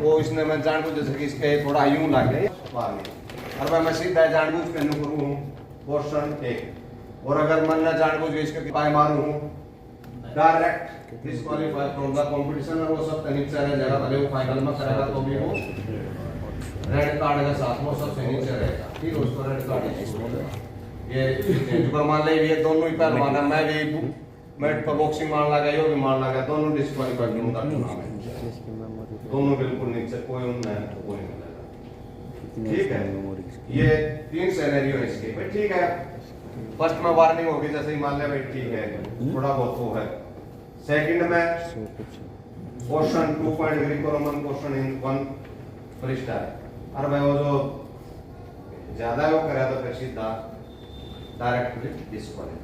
वो इसने मैं जानबूझ जैसे कि इसके थोड़ा यूं लग गया वार्निंग, और मैं सीधा जानबूझ के नु करूं क्वेश्चन 1, और अगर मन न जानबूझ इसके पाए मारूं direct disqualify from the competition, और वो सब नीचे रह जाएगा, भले वो फाइनल में करेगा तो भी वो रेड कार्ड के साथ वो सबसे नीचे रहेगा, फिर उसको रेड कार्ड। ये जो मान ले ये दोनों ही पहलवान है, मैं भी मैट पर बॉक्सिंग मान लगा, यो भी मान लगा, दोनों डिस्क्वालीफाई होंगे टूर्नामेंट, दोनों बिल्कुल नीचे, कोई उनमें कोई नहीं मिलेगा। ठीक है, ये 3 सिनेरियो है इसके भाई। ठीक है, फर्स्ट में वार्निंग होगी जैसे ही मान ले भाई, ठीक है थोड़ा बहुत वो है। सेकंड में question 2 point Greco Roman question in 1 free style, और भाई वो जो ज्यादा वो करे तो फिर सीधा डायरेक्ट डिस्क्वालीफाई।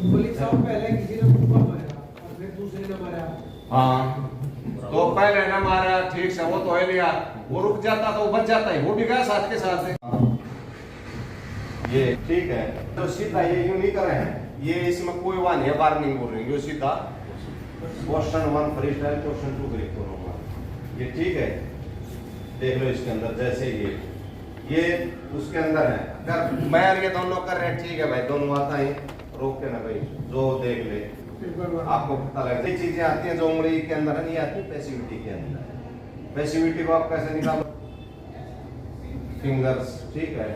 पुलिस साहब पहले किसी ने मुंह पर मारा और फिर दूसरे ने मारा। हाँ, तो पहले ना मारा ठीक से वो तो है लिया, वो रुक जाता तो बच जाता है, वो भी गया साथ के साथ। ये ठीक है, तो सीधा ये यूं नहीं कर रहे हैं, ये इसमें कोई वार्निंग है, वार्निंग बोल रहे हैं, ये सीधा question 1 free style, question 2 Greco Roman. ये ठीक है, देख लो इसके अंदर जैसे ये उसके अंदर है। अगर मैं ये दोनों कर रहे हैं, ठीक है भाई, दोनों आता है, रोक के ना भाई, जो देख ले आपको पता लगेगा। ये चीजें आती हैं जो उंगली के अंदर नहीं आती, पैसिविटी के अंदर। पैसिविटी को आप कैसे निकालो, फिंगर्स, ठीक है,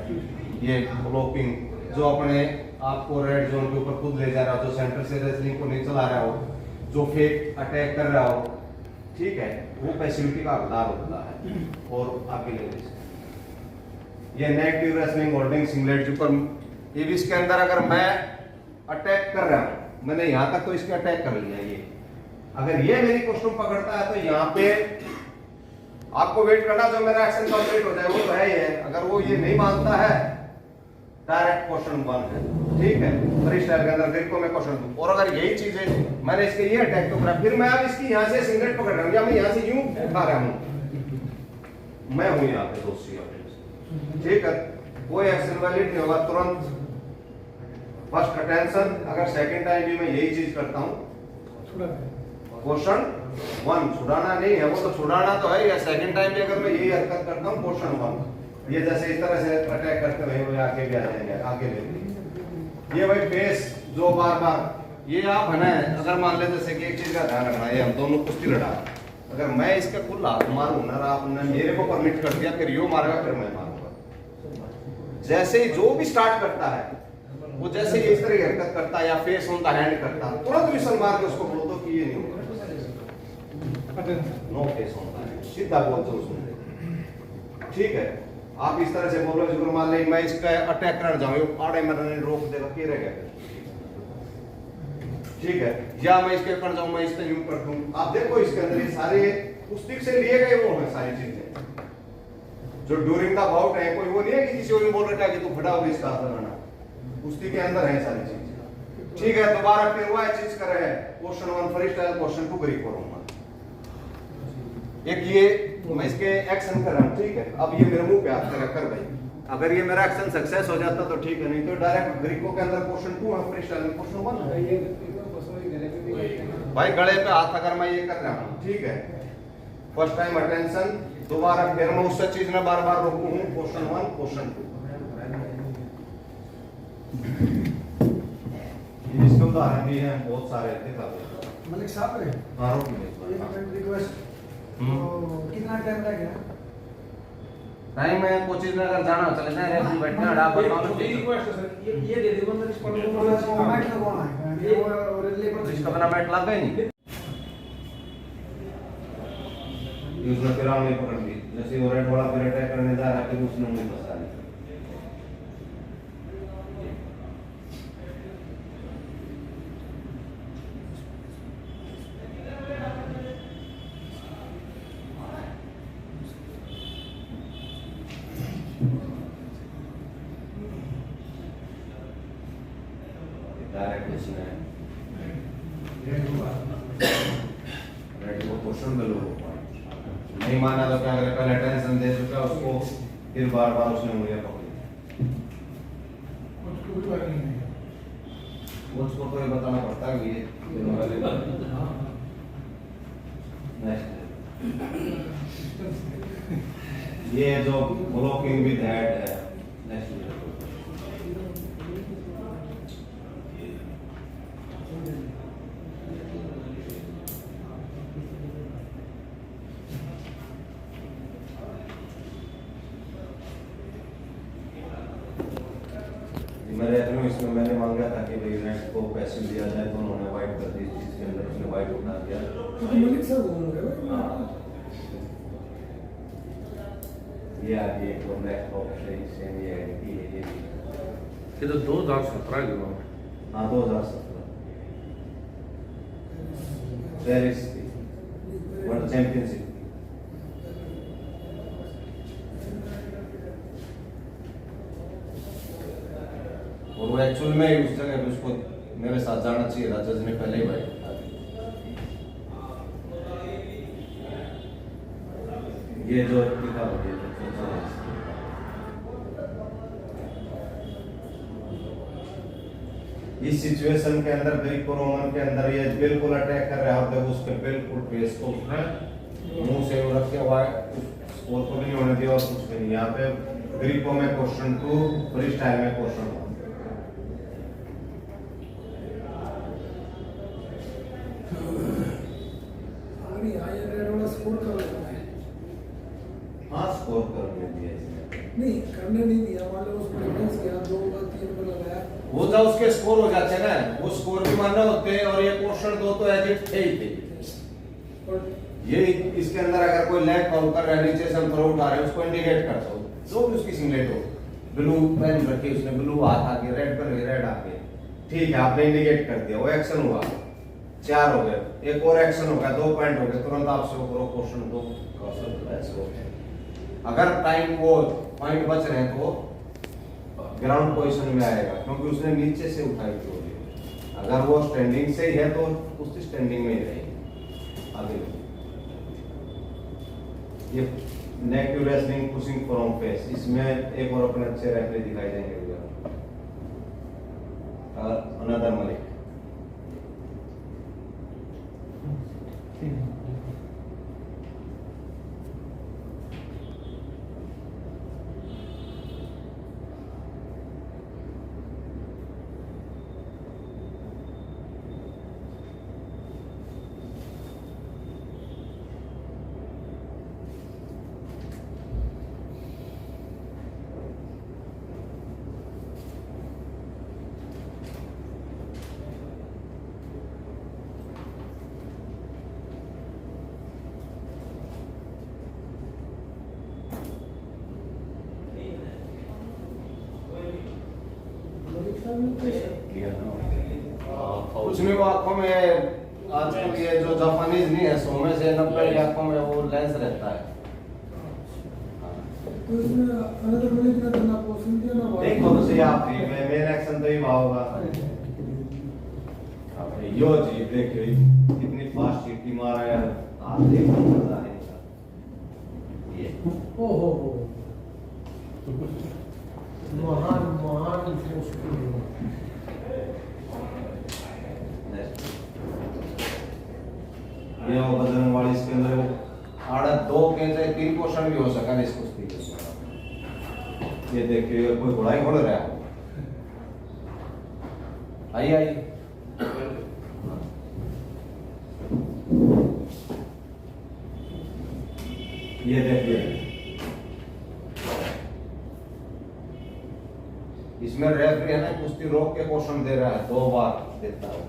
ये ब्लॉकिंग जो अपने आपको रेड जोन के ऊपर खुद ले जा रहा हो, जो सेंटर से रेसलिंग को नहीं चला रहा हो, जो फेक अटैक कर रहा हो, ठीक है, वो पैसिविटी का हकदार होता है। और आगे ले ये नेगेटिव रेसलिंग, होल्डिंग सिंगलेट, जो पर ये भी इसके अंदर अगर मैं अटैक कर रहा हूं, मैंने यहां तक तो इसके अटैक कर लिया, ये अगर ये मेरी कॉस्ट्यूम पकड़ता है तो यहाँ पे आपको वेट करना, जो मेरा एक्शन कंप्लीट हो जाए वो तो है ही है। अगर वो ये नहीं मानता है, डायरेक्ट क्वेश्चन 1 है, ठीक है, फ्री स्टाइल के अंदर ग्रीको में क्वेश्चन 2। और अगर यही चीज है, मैंने इसके ये अटैक तो करा, फिर मैं अब इसकी यहाँ से सिंगलेट पकड़ रहा हूँ या मैं यहाँ से यूं उठा रहा हूँ, मैं हूँ यहाँ पे दोस्ती, ठीक है, कोई एक्शन वैलिड नहीं होगा, तुरंत फर्स्ट अटेंशन। अगर सेकंड टाइम भी मैं यही चीज करता हूँ, क्वेश्चन 1 छुड़ाना नहीं है, वो तो छुड़ाना तो है, या सेकंड टाइम भी अगर मैं यही हरकत करता हूँ क्वेश्चन 1, ये जैसे इस तरह से अटैक करते हुए वो आगे भी आ जाएंगे, आगे ले ये भाई फेस जो बार बार ये आप है ना, अगर मान ले जैसे कि एक चीज का ध्यान रखना, ये हम दोनों कुश्ती लड़ा, अगर मैं इसका कुल हाथ मारूं ना, आपने मेरे को परमिट कर दिया, फिर यो मारेगा फिर मैं मारूंगा। जैसे ही जो भी स्टार्ट करता है वो जैसे ही इस तरह की हरकत करता है या फेस ऑन द हैंड करता है, तुरंत विसल मार के उसको बोल दो कि ये नहीं होगा, no face on the hand, सीधा बोल दो उसको। ठीक है, आप इस तरह से बोलो, जो मान ले मैं इसका अटैक करना जाऊं, आड़े मरने रोक देगा, क्या रहेगा? ठीक है, या मैं इसके कर जाऊं, मैं इस तरह यूं कर दूं, आप देखो इसके अंदर ये सारे कुश्ती से लिए गए वो है सारी चीजें जो ड्यूरिंग द बाउट है। कोई वो नहीं है कि किसी और बोल रहा है कि तू खड़ा होगी इसका हाथ लगाना, कुश्ती के अंदर है सारी चीजें। ठीक है, दोबारा फिर वो चीज कर रहे हैं, question 1 free style, question 2 Greek करूंगा। एक ये मैं इसके एक्शन कर रहा हूं, ठीक है, अब ये मेरे मुंह पे हाथ रखकर भाई, अगर ये मेरा एक्शन सक्सेस हो जाता तो ठीक है, नहीं तो डायरेक्ट ग्रीको के अंदर क्वेश्चन 2 है, फ्री स्टाइल में क्वेश्चन 1 है। भाई गले पे हाथ अगर मैं ये कर रहा हूं, ठीक है, फर्स्ट टाइम अटेंशन, दोबारा फिर मैं उससे चीज में बार बार रोकू हूं, क्वेश्चन 1 क्वेश्चन 2। इसके उदाहरण भी हैं बहुत सारे, दिखा दो मलिक साहब रे, हाँ रोक रिक्वेस्ट, कितना टाइम लगेगा? टाइम है कोचिंग में अगर जाना चले जाए, रेफरी बैठना है, आप बताओ ना। रिक्वेस्ट है सर, ये दे दे बंदा रिस्पॉन्ड मैच लगवाना है, और लेबर इसका बिना बैट लग गई नहीं, यूजर फिर आगे पकड़ ली, जैसे वो रेड वाला फिर अटैक करने जा रहा है, फिर उसने उंगली फंसा ली। डायरेक्ट इसने रेड को क्वेश्चन में लो, नहीं माना तो क्या करें, पहले अटेंशन दे चुका उसको, फिर बार बार उसने उंगलियां पकड़ी। उसको तो ये बताना पड़ता है कि ये जो ब्लॉकिंग विद हेड है, नेक्स्ट मेरे इसमें मैंने मांगा था कि भाई रेड को पैसे दिया जाए, तो उन्होंने वाइट कर दी, जिसके अंदर उसने वाइट उठा दिया। तो मलिक साहब घूम रहे हैं, ये आगे एक और नेक्स्ट ऑप्शन सेम ये है कि ये तो 2017 के बाद, हाँ 2017 पेरिस की वर्ल्ड चैंपियनशिप। और वो एक्चुअल में उस जगह पे उसको मेरे साथ जाना चाहिए था, जज ने पहले ही बैठ बता दी। ये जो किताब होती है इस सिचुएशन के अंदर ग्रीको रोमन के अंदर ये बिल्कुल अटैक कर रहा होता है, उसके बिल्कुल फेस को उसने मुंह से रख के स्कोर को भी नहीं होने दिया और कुछ भी नहीं। यहाँ पे ग्रीको में क्वेश्चन 2, फ्री स्टाइल में क्वेश्चन 1। स्कोर कर लेना है, हाँ स्कोर करने दिया इसने, नहीं करने नहीं दिया, मान लो उसको डिफरेंस किया 2 बार 3 बार लगाया, वो जब उसके स्कोर हो जाते हैं ना, वो स्कोर भी मानना होते हैं, और ये क्वेश्चन 2 तो एज इट थे ही थे। और ये इसके अंदर अगर कोई लेग फाउल कर रहा है, नीचे से हम थ्रो उठा रहे हैं, उसको इंडिकेट कर दो, जो भी उसकी सिंगलेट हो, ब्लू पेन रखी उसने, ब्लू हाथ आके, रेड पर रेड आके, ठीक है आपने इंडिकेट कर दिया, वो एक्शन हुआ, 4 हो गए, एक और एक्शन हो गया, 2 पॉइंट हो गए, तुरंत आपसे वो करो क्वेश्चन 2 का सब ऐसे हो गया। अगर टाइम वो पॉइंट बच रहे हैं तो ग्राउंड पोजीशन में आएगा, क्योंकि उसने नीचे से उठाई थी। अगर वो स्टैंडिंग से ही है तो उसकी स्टैंडिंग में ही रहेगी। आगे ये नेक रेसलिंग पुशिंग फ्रॉम फेस, इसमें एक और अपने अच्छे रेफरी दिखाई देंगे अनदर मलिक। कुछ नहीं, वो आंखों में आजकल ये जो जापानीज नहीं है 100 में से 90 की आंखों में वो लेंस रहता है। तो इसमें अनदर मिनट का करना पॉसिबल है ना? देखो तो सही आप भी मेन एक्शन तो ही होगा। यो जी देखिए कितनी फास्ट सीटी मारा है, आप देखो मजा है ये। ओहो महान महान मुश्किल। ये वो बजरंग वाली इसके अंदर वो आड़ा 2 के से 3 क्वेश्चन भी हो सका है इस कुश्ती के। ये देखिए कोई घोड़ा ही घोड़ रहा है। आइए आइए ये देखिए इसमें रेफरी है ना कुश्ती रोक के क्वेश्चन दे रहा है, 2 बार देता है।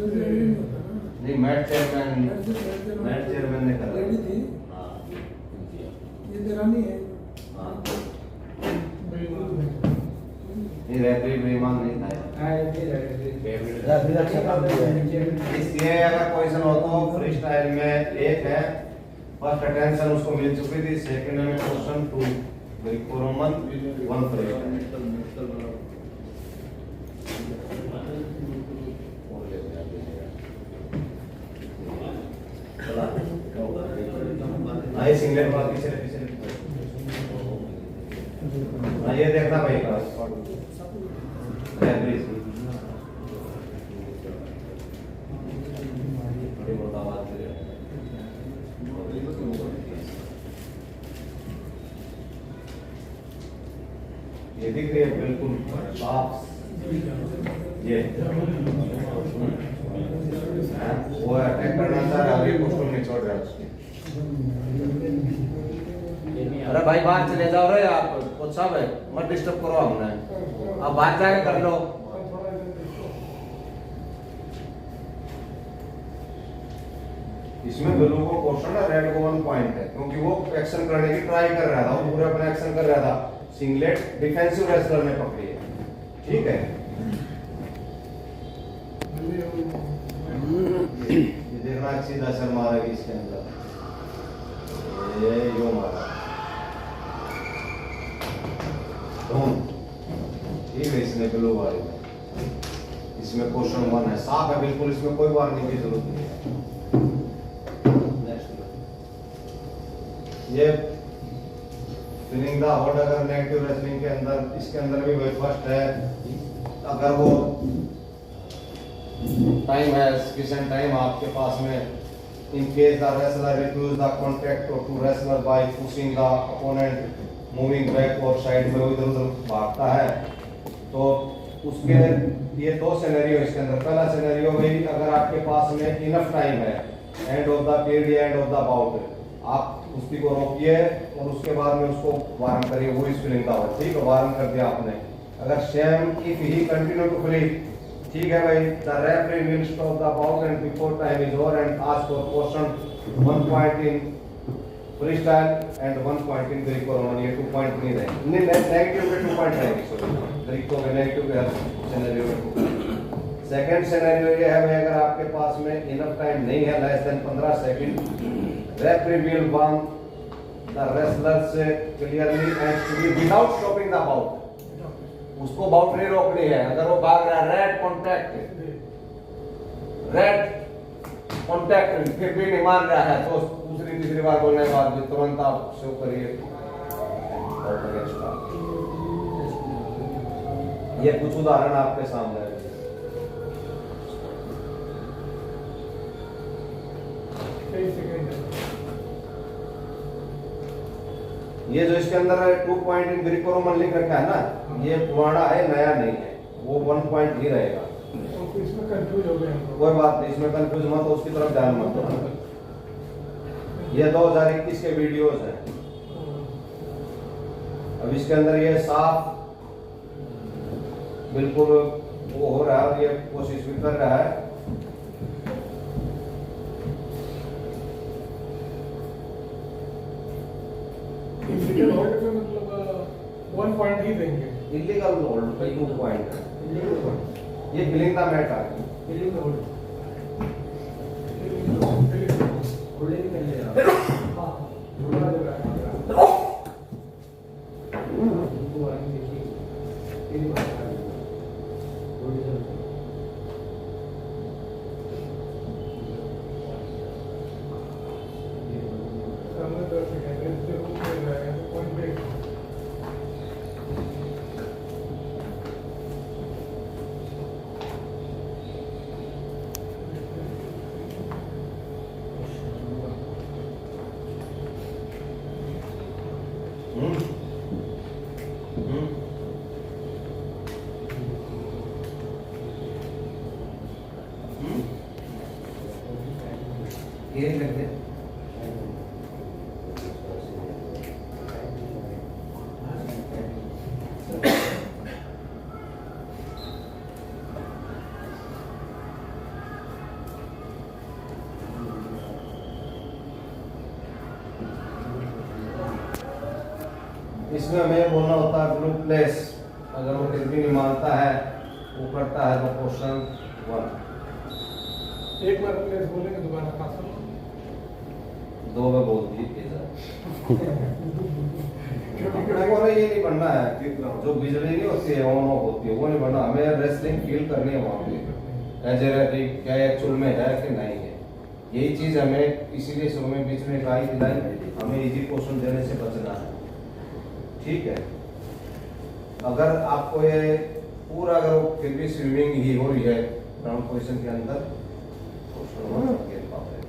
नहीं मैच चेयरमैन ने करा। रेडी थी हाँ ये देरानी है। हाँ ये रेफरी बेईमान नहीं था। इसलिए अगर क्वेश्चन हो तो फ्री स्टाइल में एक है फर्स्ट अटेंशन उसको मिल चुकी थी, सेकंड में question 2 Greco Roman 1 free style. आइए सिंगल बात पीछे आइए देखना भाई रेफरी थोड़ी बहुत आवाज दे रहे हैं। ये दिख रही है बिल्कुल साफ। ये वो अटैक करना था, अभी पोस्टर नहीं छोड़ रहा है। अरे भाई बाहर चले जाओ रे आप, कोच साहब है मत डिस्टर्ब करो हमने, आप बाहर जाके कर लो। इसमें ब्लू को क्वेश्चन है, रेड को 1 पॉइंट है क्योंकि वो एक्शन करने की ट्राई कर रहा था, वो पूरा अपना एक्शन कर रहा था। सिंगलेट डिफेंसिव रेसलर ने पकड़ी है, ठीक है। ये देखना सीधा सर मारेगी इसके अंदर, ये यो मारा ठीक है। इसने ब्लू वाले में इसमें क्वेश्चन 1 है, साफ है बिल्कुल, इसमें कोई वार्निंग की जरूरत नहीं है। नेक्स्ट ये फिलिंग द होल्ड, अगर नेगेटिव रेसलिंग के अंदर इसके अंदर भी वही फर्स्ट है। अगर वो टाइम है सफिशिएंट टाइम आपके पास में, in case the wrestler refuse the contact to wrestler by pushing the opponent moving back और साइड में इधर उधर भागता है, तो उसके ये 2 सिनेरियो इसके अंदर। पहला सिनेरियो में अगर आपके पास में इनफ टाइम है, end of the period, end of the bout, आप कुश्ती को रोकिए और उसके बाद में उसको वार्न करिए, वो इस फीलिंग का हो, ठीक है, वार्न कर दिया आपने। अगर same if he continue to play, ठीक है भाई, the referee will stop the bout and before time is over and ask for question 1 point in freestyle and 1 point in Greco Roman. ये 2 point नहीं रहेंगे, negative पे 2 point रहेंगे, sorry Greco में negative पे सिनेरियो में 2 point. Second scenario ये है भाई, अगर आपके पास में इनफ टाइम नहीं है, less than 15 second, referee will warn the wrestler से clearly and without stopping the bout, उसको बाउट नहीं रोकनी है। अगर वो भाग रहा है रेड कॉन्टैक्ट फिर भी नहीं मान रहा है, तो दूसरी तीसरी बार बोलने के बाद तुरंत आप शो करिए। ये कुछ उदाहरण आपके सामने है। ये जो इसके अंदर 2 पॉइंट इन ग्रीको रोमन लिख रखा है ना, ये पुराना है, नया नहीं है, वो 1 पॉइंट ही रहेगा। इसमें कंफ्यूज हो गए हम। कोई बात नहीं, इसमें कंफ्यूज मत हो, उसकी तरफ ध्यान मत दो। ये 2021 के वीडियोस हैं। अब इसके अंदर ये साफ बिल्कुल वो हो रहा है और ये कोशिश भी कर रहा है। फिजिकल होल्ड में मतलब 1 पॉइंट ही देंगे। इलीगल होल्ड पे 2 पॉइंट है। ये बिलिंग का मैट आ गया। ये करते इसमें हमें बोलना होता है ग्रुप प्लेस। अगर वो फिर भी नहीं मानता है, वो करता है तो क्वेश्चन 1 एक बार प्लेस बोलेंगे दोबारा खास 2 में बोल दी वो ये नहीं बनना है कि जो बिजली नहीं होती है ऑन ऑफ होती है वो नहीं बनना। हमें रेसलिंग फील करनी है वहाँ पे एज ए क्या एक्चुअल में है कि नहीं है। यही चीज हमें इसीलिए शुरू में बीच में कहा कि लाइन हमें इजी क्वेश्चन देने से बचना है, ठीक है। अगर आपको ये पूरा अगर वो फिर भी स्विमिंग ही हो रही है ग्राउंड पोजिशन के अंदर तो खेल पाते हैं।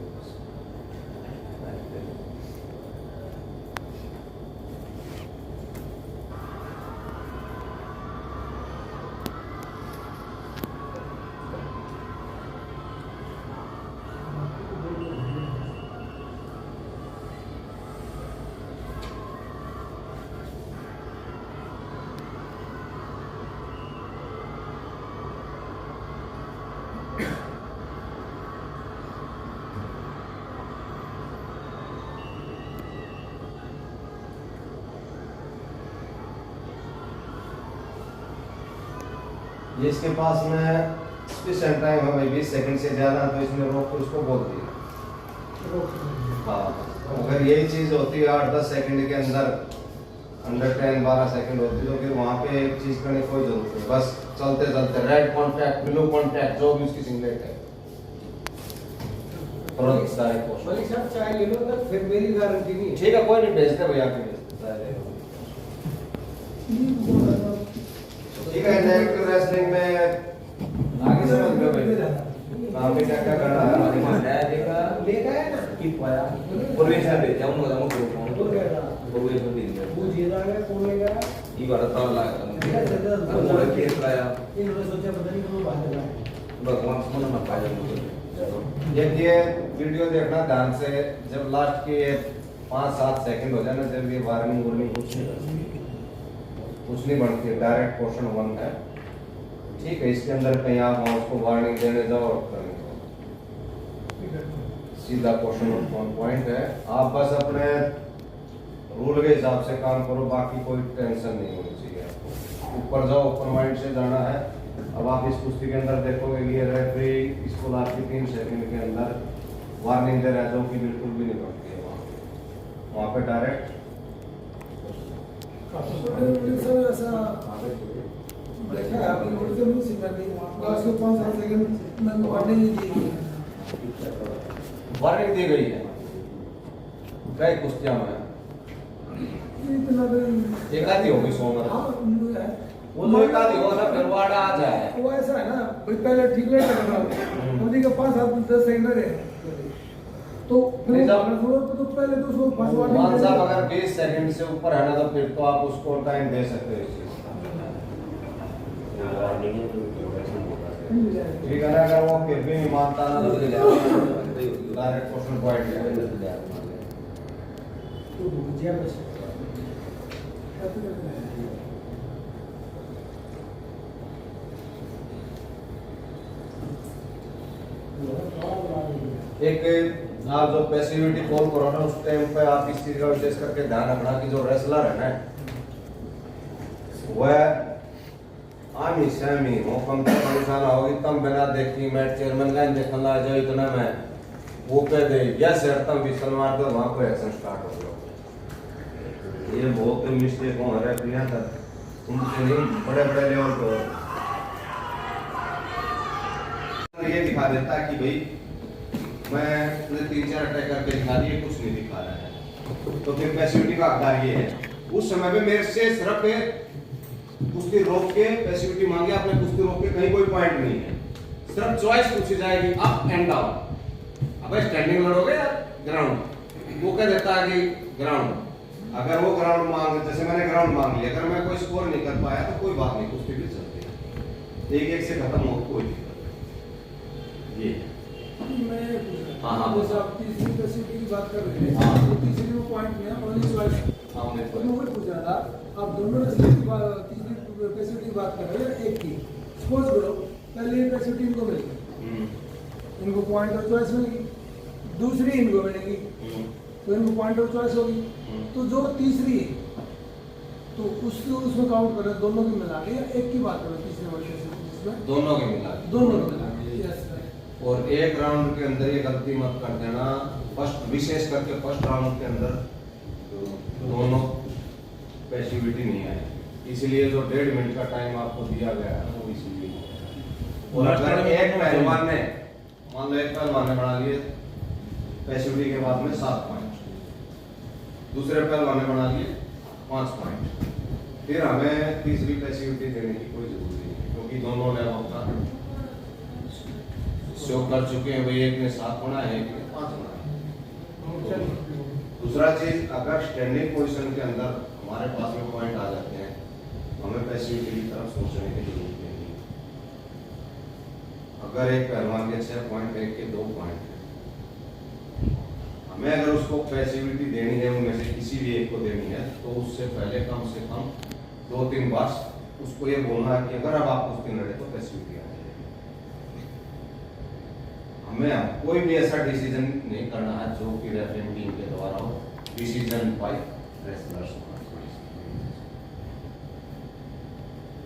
ये इसके पास में स्पेशल टाइम है भाई 20 सेकंड से ज्यादा, तो इसमें रोक को इसको बोल दिया। हाँ, अगर यही चीज होती है 8-10 सेकंड के अंदर, अंडर 10-12 सेकंड होती तो फिर वहाँ पे एक चीज करने की कोई जरूरत नहीं, बस चलते चलते रेड कॉन्टैक्ट ब्लू कॉन्टैक्ट जो भी उसकी सिंगलेट है तुरंत डायरेक्ट मलिक साहब चाय ले लो तो फिर मेरी गारंटी नहीं है। ठीक है, कोई नहीं भेजते भैया के भेजते। ठीक है, डायरेक्ट रेसलिंग में आगे समझ गए भाई काम में क्या क्या करना है। लेगा है ना कि पाया पूर्वी से भेजा हूं ना मुझे फोन तो पूर्वी से भेज दिया वो जीना है कौन लेगा ये बात तो लगा मुझे केस लाया इन्होंने सोचा पता नहीं कौन बाहर जा भगवान सुन मत पाया मुझे। ये वीडियो देखना ध्यान से, जब लास्ट के 5-7 सेकंड हो जाए ना, जब ये वार्निंग कुछ नहीं बनती है, डायरेक्ट क्वेश्चन 1 है, ठीक है। इसके अंदर कहीं आप माउस को वार्निंग देने जाओ और करने जाओ, सीधा क्वेश्चन 1 पॉइंट है। आप बस अपने रूल के हिसाब से काम करो, बाकी कोई टेंशन नहीं होनी चाहिए आपको। ऊपर जाओ, ऊपर माइंड से जाना है। अब आप इस कुश्ती के अंदर देखोगे कि ये रेफरी इसको लास्ट के 3 सेकंड के अंदर वार्निंग दे रहा है, जो कि बिल्कुल भी नहीं बनती है। वहाँ पे डायरेक्ट सर ऐसा देखा है आपने नोट तो नहीं सीखा नहीं लास्ट के 5-7 सेकंड में वार्निंग दी गई है। वार्निंग दी गई है कई कुश्तियों में, इतना तो एक आधी होगी 100 में। हाँ है वो तो एक आधी होगा ना, फिर वार्ड आ जाए। वो ऐसा है ना भाई, पहले ठीक नहीं कर रहा मोदी का 5-7-10 सेकंड रहे तो फिर नहीं, जब- तो पहले तो उसको फर्स्ट मान वार्निंग साहब अगर 20 सेकंड से ऊपर है ना, तो फिर तो आप उसको टाइम दे सकते हो इस चीज का। ठीक है ना, अगर वो फिर भी नहीं मानता ना, तो डायरेक्ट क्वेश्चन पॉइंट है। तो बुझिया बस एक आप जो पैसिविटी कॉल करो ना, उस टाइम पे आप इस चीज का विशेष करके ध्यान रखना कि जो रेसलर है ना, वह आमी सहमी हुकम तक परेशान होगी तम बिना देखी मैं चेयरमैन लाइन देखना जाओ इतना मैं वो कह दे यस हटता भी सलमान तो वहाँ को एक्शन स्टार्ट हो गया। ये बहुत मिस्टेक हो रहा है प्रिया तक उनके नहीं बड़े बड़े लेवल पर ये दिखा देता कि भाई मैं 3-4 अटैक करके दिखा दिए कुछ नहीं दिखा रहा है तो फिर पैसिविटी का हकदार ये है। उस समय पे मेरे से सिर्फ कुश्ती रोक के पैसिविटी मांगे आपने कुश्ती रोक के कहीं कोई पॉइंट नहीं है सिर्फ चॉइस पूछी जाएगी अप एंड डाउन। अब स्टैंडिंग लड़ोगे या ग्राउंड वो कह देता है कि ग्राउंड अगर वो ग्राउंड मांग जैसे मैंने ग्राउंड मांग लिया अगर मैं कोई स्कोर नहीं कर पाया तो कोई बात नहीं कुश्ती भी चलती है 1-1 से खत्म हो कोई दिक्कत ये मैं हाँ। जैसे आप तीसरी पैसिविटी की बात कर रहे हाँ। थे तो तीसरी में पॉइंट में ओनली चॉइस मैं वही पूछ रहा था आप दोनों रेसलर की तीसरी पैसिविटी की बात कर रहे हैं एक की सपोज करो पहले पैसिविटी इनको मिल गई इनको पॉइंट और चॉइस मिलेगी दूसरी इनको मिलेगी तो इनको पॉइंट और चॉइस होगी तो जो तीसरी है तो उसमें काउंट करें दोनों की मिला के या एक की बात करें तीसरे वाले जिसमें दोनों के मिला दोनों की मिला के यस और एक राउंड के अंदर ये गलती मत कर देना फर्स्ट विशेष करके फर्स्ट राउंड के अंदर दोनों पैसिविटी नहीं आई इसलिए जो 1.5 मिनट का टाइम आपको दिया गया है वो इसलिए और अगर एक पहलवान ने मान लो एक पहलवान ने बना लिए पैसिविटी के बाद में 7 पॉइंट दूसरे पहलवान ने बना लिए 5 पॉइंट फिर हमें तीसरी पैसिविटी देने की कोई जरूरत नहीं क्योंकि दोनों ने अपना शो कर चुके हैं भाई एक ने 7 बनाए एक ने 5 बनाए। दूसरा चीज अगर स्टैंडिंग पोजीशन के अंदर हमारे पास में पॉइंट आ जाते हैं तो हमें पैसिविटी की तरफ सोचने की जरूरत नहीं है। अगर एक पहलवान के 6 पॉइंट एक के 2 पॉइंट है हमें अगर उसको पैसिविटी देनी है उनमें से किसी भी एक को देनी है तो उससे पहले कम से कम 2-3 बार उसको ये बोलना है कि अगर अब आप कुश्ती लड़े तो पैसिविटी आ जाएगी। हमें कोई भी ऐसा डिसीजन नहीं करना है जो कि रेफरिंग टीम के द्वारा हो डिसीजन बाय रेसलर्स।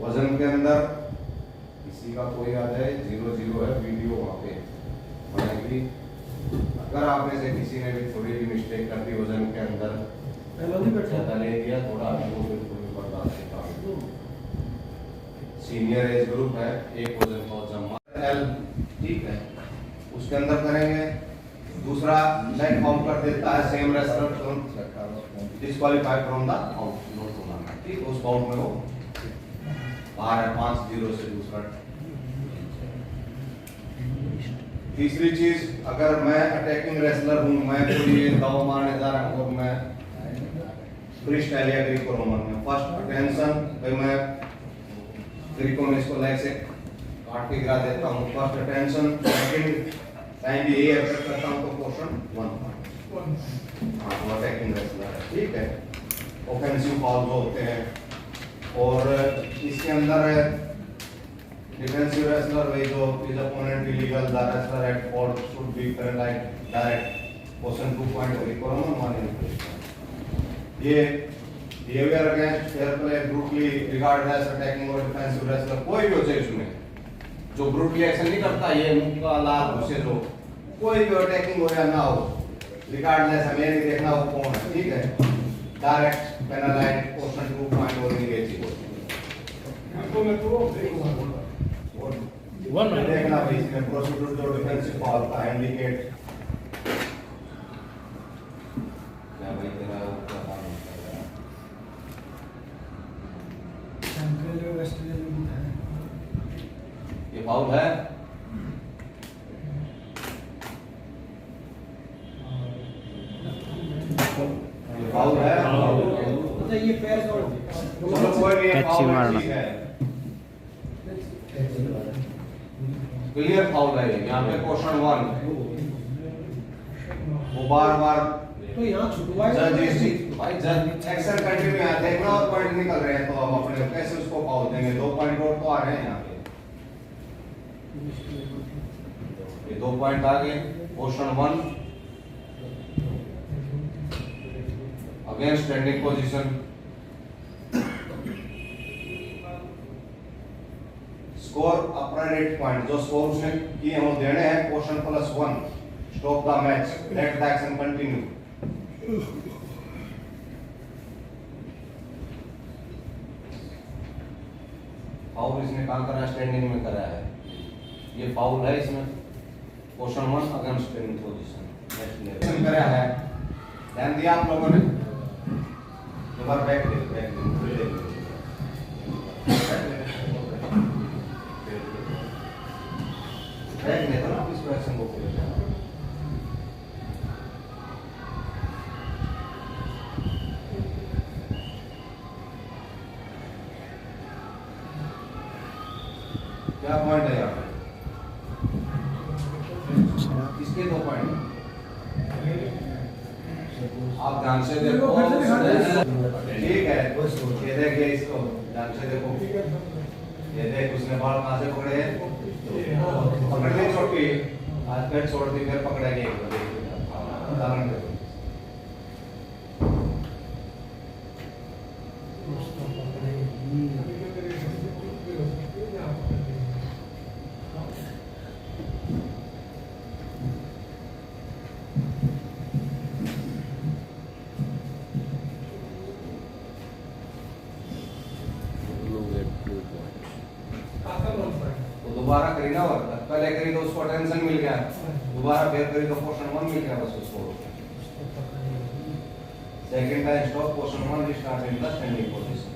वजन के अंदर किसी का कोई आ जाए 0-0 है वीडियो वहाँ पे बनेगी। अगर आप में से किसी ने भी थोड़ी भी मिस्टेक कर दी वजन के अंदर ज़्यादा ले दिया थोड़ा वो बिल्कुल भी बर्दाश्त नहीं करेंगे। सीनियर एज ग्रुप है एक वजन का जमा एल ठीक है उसके अंदर करेंगे। दूसरा नेट काउंट कर देता है same wrestler disqualify from the tournament ठीक उस काउंट में वो बाहर है 5-0 से दूसरा। तीसरी चीज अगर मैं अटैकिंग रेसलर हूं मैं कोई दाव मारने जा रहा हूं और मैं फ्री स्टाइल या ग्रीको रोमन में फर्स्ट अटेंशन भाई मैं ग्रीको में इसको लेग से काट के गिरा देता हूं फर्स्ट अटेंशन सेकंड टाइम भी यही अफेक्ट करता हूं तो पोर्शन 1 हां वो अटैकिंग रेसलर है ठीक है। ऑफेंसिव फाउल होते हैं और इसके अंदर डिफेंसिव रेसलर वही जो is opponent illegal the wrestler at fault should be penalised direct question 2 point होगी कॉमन माने ये behaviour against fair play brutally regard as attacking और डिफेंसिव रेसलर कोई भी हो जाए इसमें जो ब्रूटली एक्शन नहीं करता ये मुंह का लाल घुसे जो कोई भी अटैकिंग हो या ना हो रिगार्डलेस हमें नहीं देखना वो कौन है ठीक है डायरेक्ट पेनलाइज्ड क्वेश्चन 2 पॉइंट और निगेटिव तो मैं तो वन देखना भाई इसमें प्रोसीड्यूर जो डिफेंसिव फाउल का इंडिकेट क्या भाई तेरा क्या काम है ये फाउल है ये फाउल है अच्छा ये पैर का चलो कोई नहीं कैची फाउल मारना। ठीक है क्लियर फाउल है यहाँ पे क्वेश्चन 1 वो बार-बार तो यहाँ छुटवाए जज इस भाई जज एक्शन कंटिन्यू है देखना और पॉइंट निकल रहे हैं तो हम अपने कैसे उसको फाउल देंगे 2 पॉइंट और तो आ रहे हैं यहाँ पे ये 2 पॉइंट आ गए question 1 again standing position score अपना रेट पॉइंट जो स्कोर उसने किए वो देने हैं question +1 stop the match let the action continue. Foul इसने कहाँ करा स्टैंडिंग में करा है, ये फाउल है इसमें क्वेश्चन 1 अगेंस्ट इन पोजीशन करा है। ध्यान दिया आप लोगों ने, दोबारा बैक नहीं तो ना इस एक्शन को पूरे क्या पॉइंट है यहाँ पे, इसके 2 पॉइंट आप ध्यान से देखो। ठीक है ये देखिए इसको ध्यान से देखो, ये देख उसने बॉल कहाँ से पकड़े हैं, पकड़ने छोटी आज पैर छोड़ दी फिर पकड़ेंगे एक उदाहरण देखो। तो दोबारा करी ना, और पहले करी तो उसको टेंशन मिल गया, दोबारा फिर करी तो क्वेश्चन 1 मिल गया बस उसको। Second time stop question 1 restart in the standing position.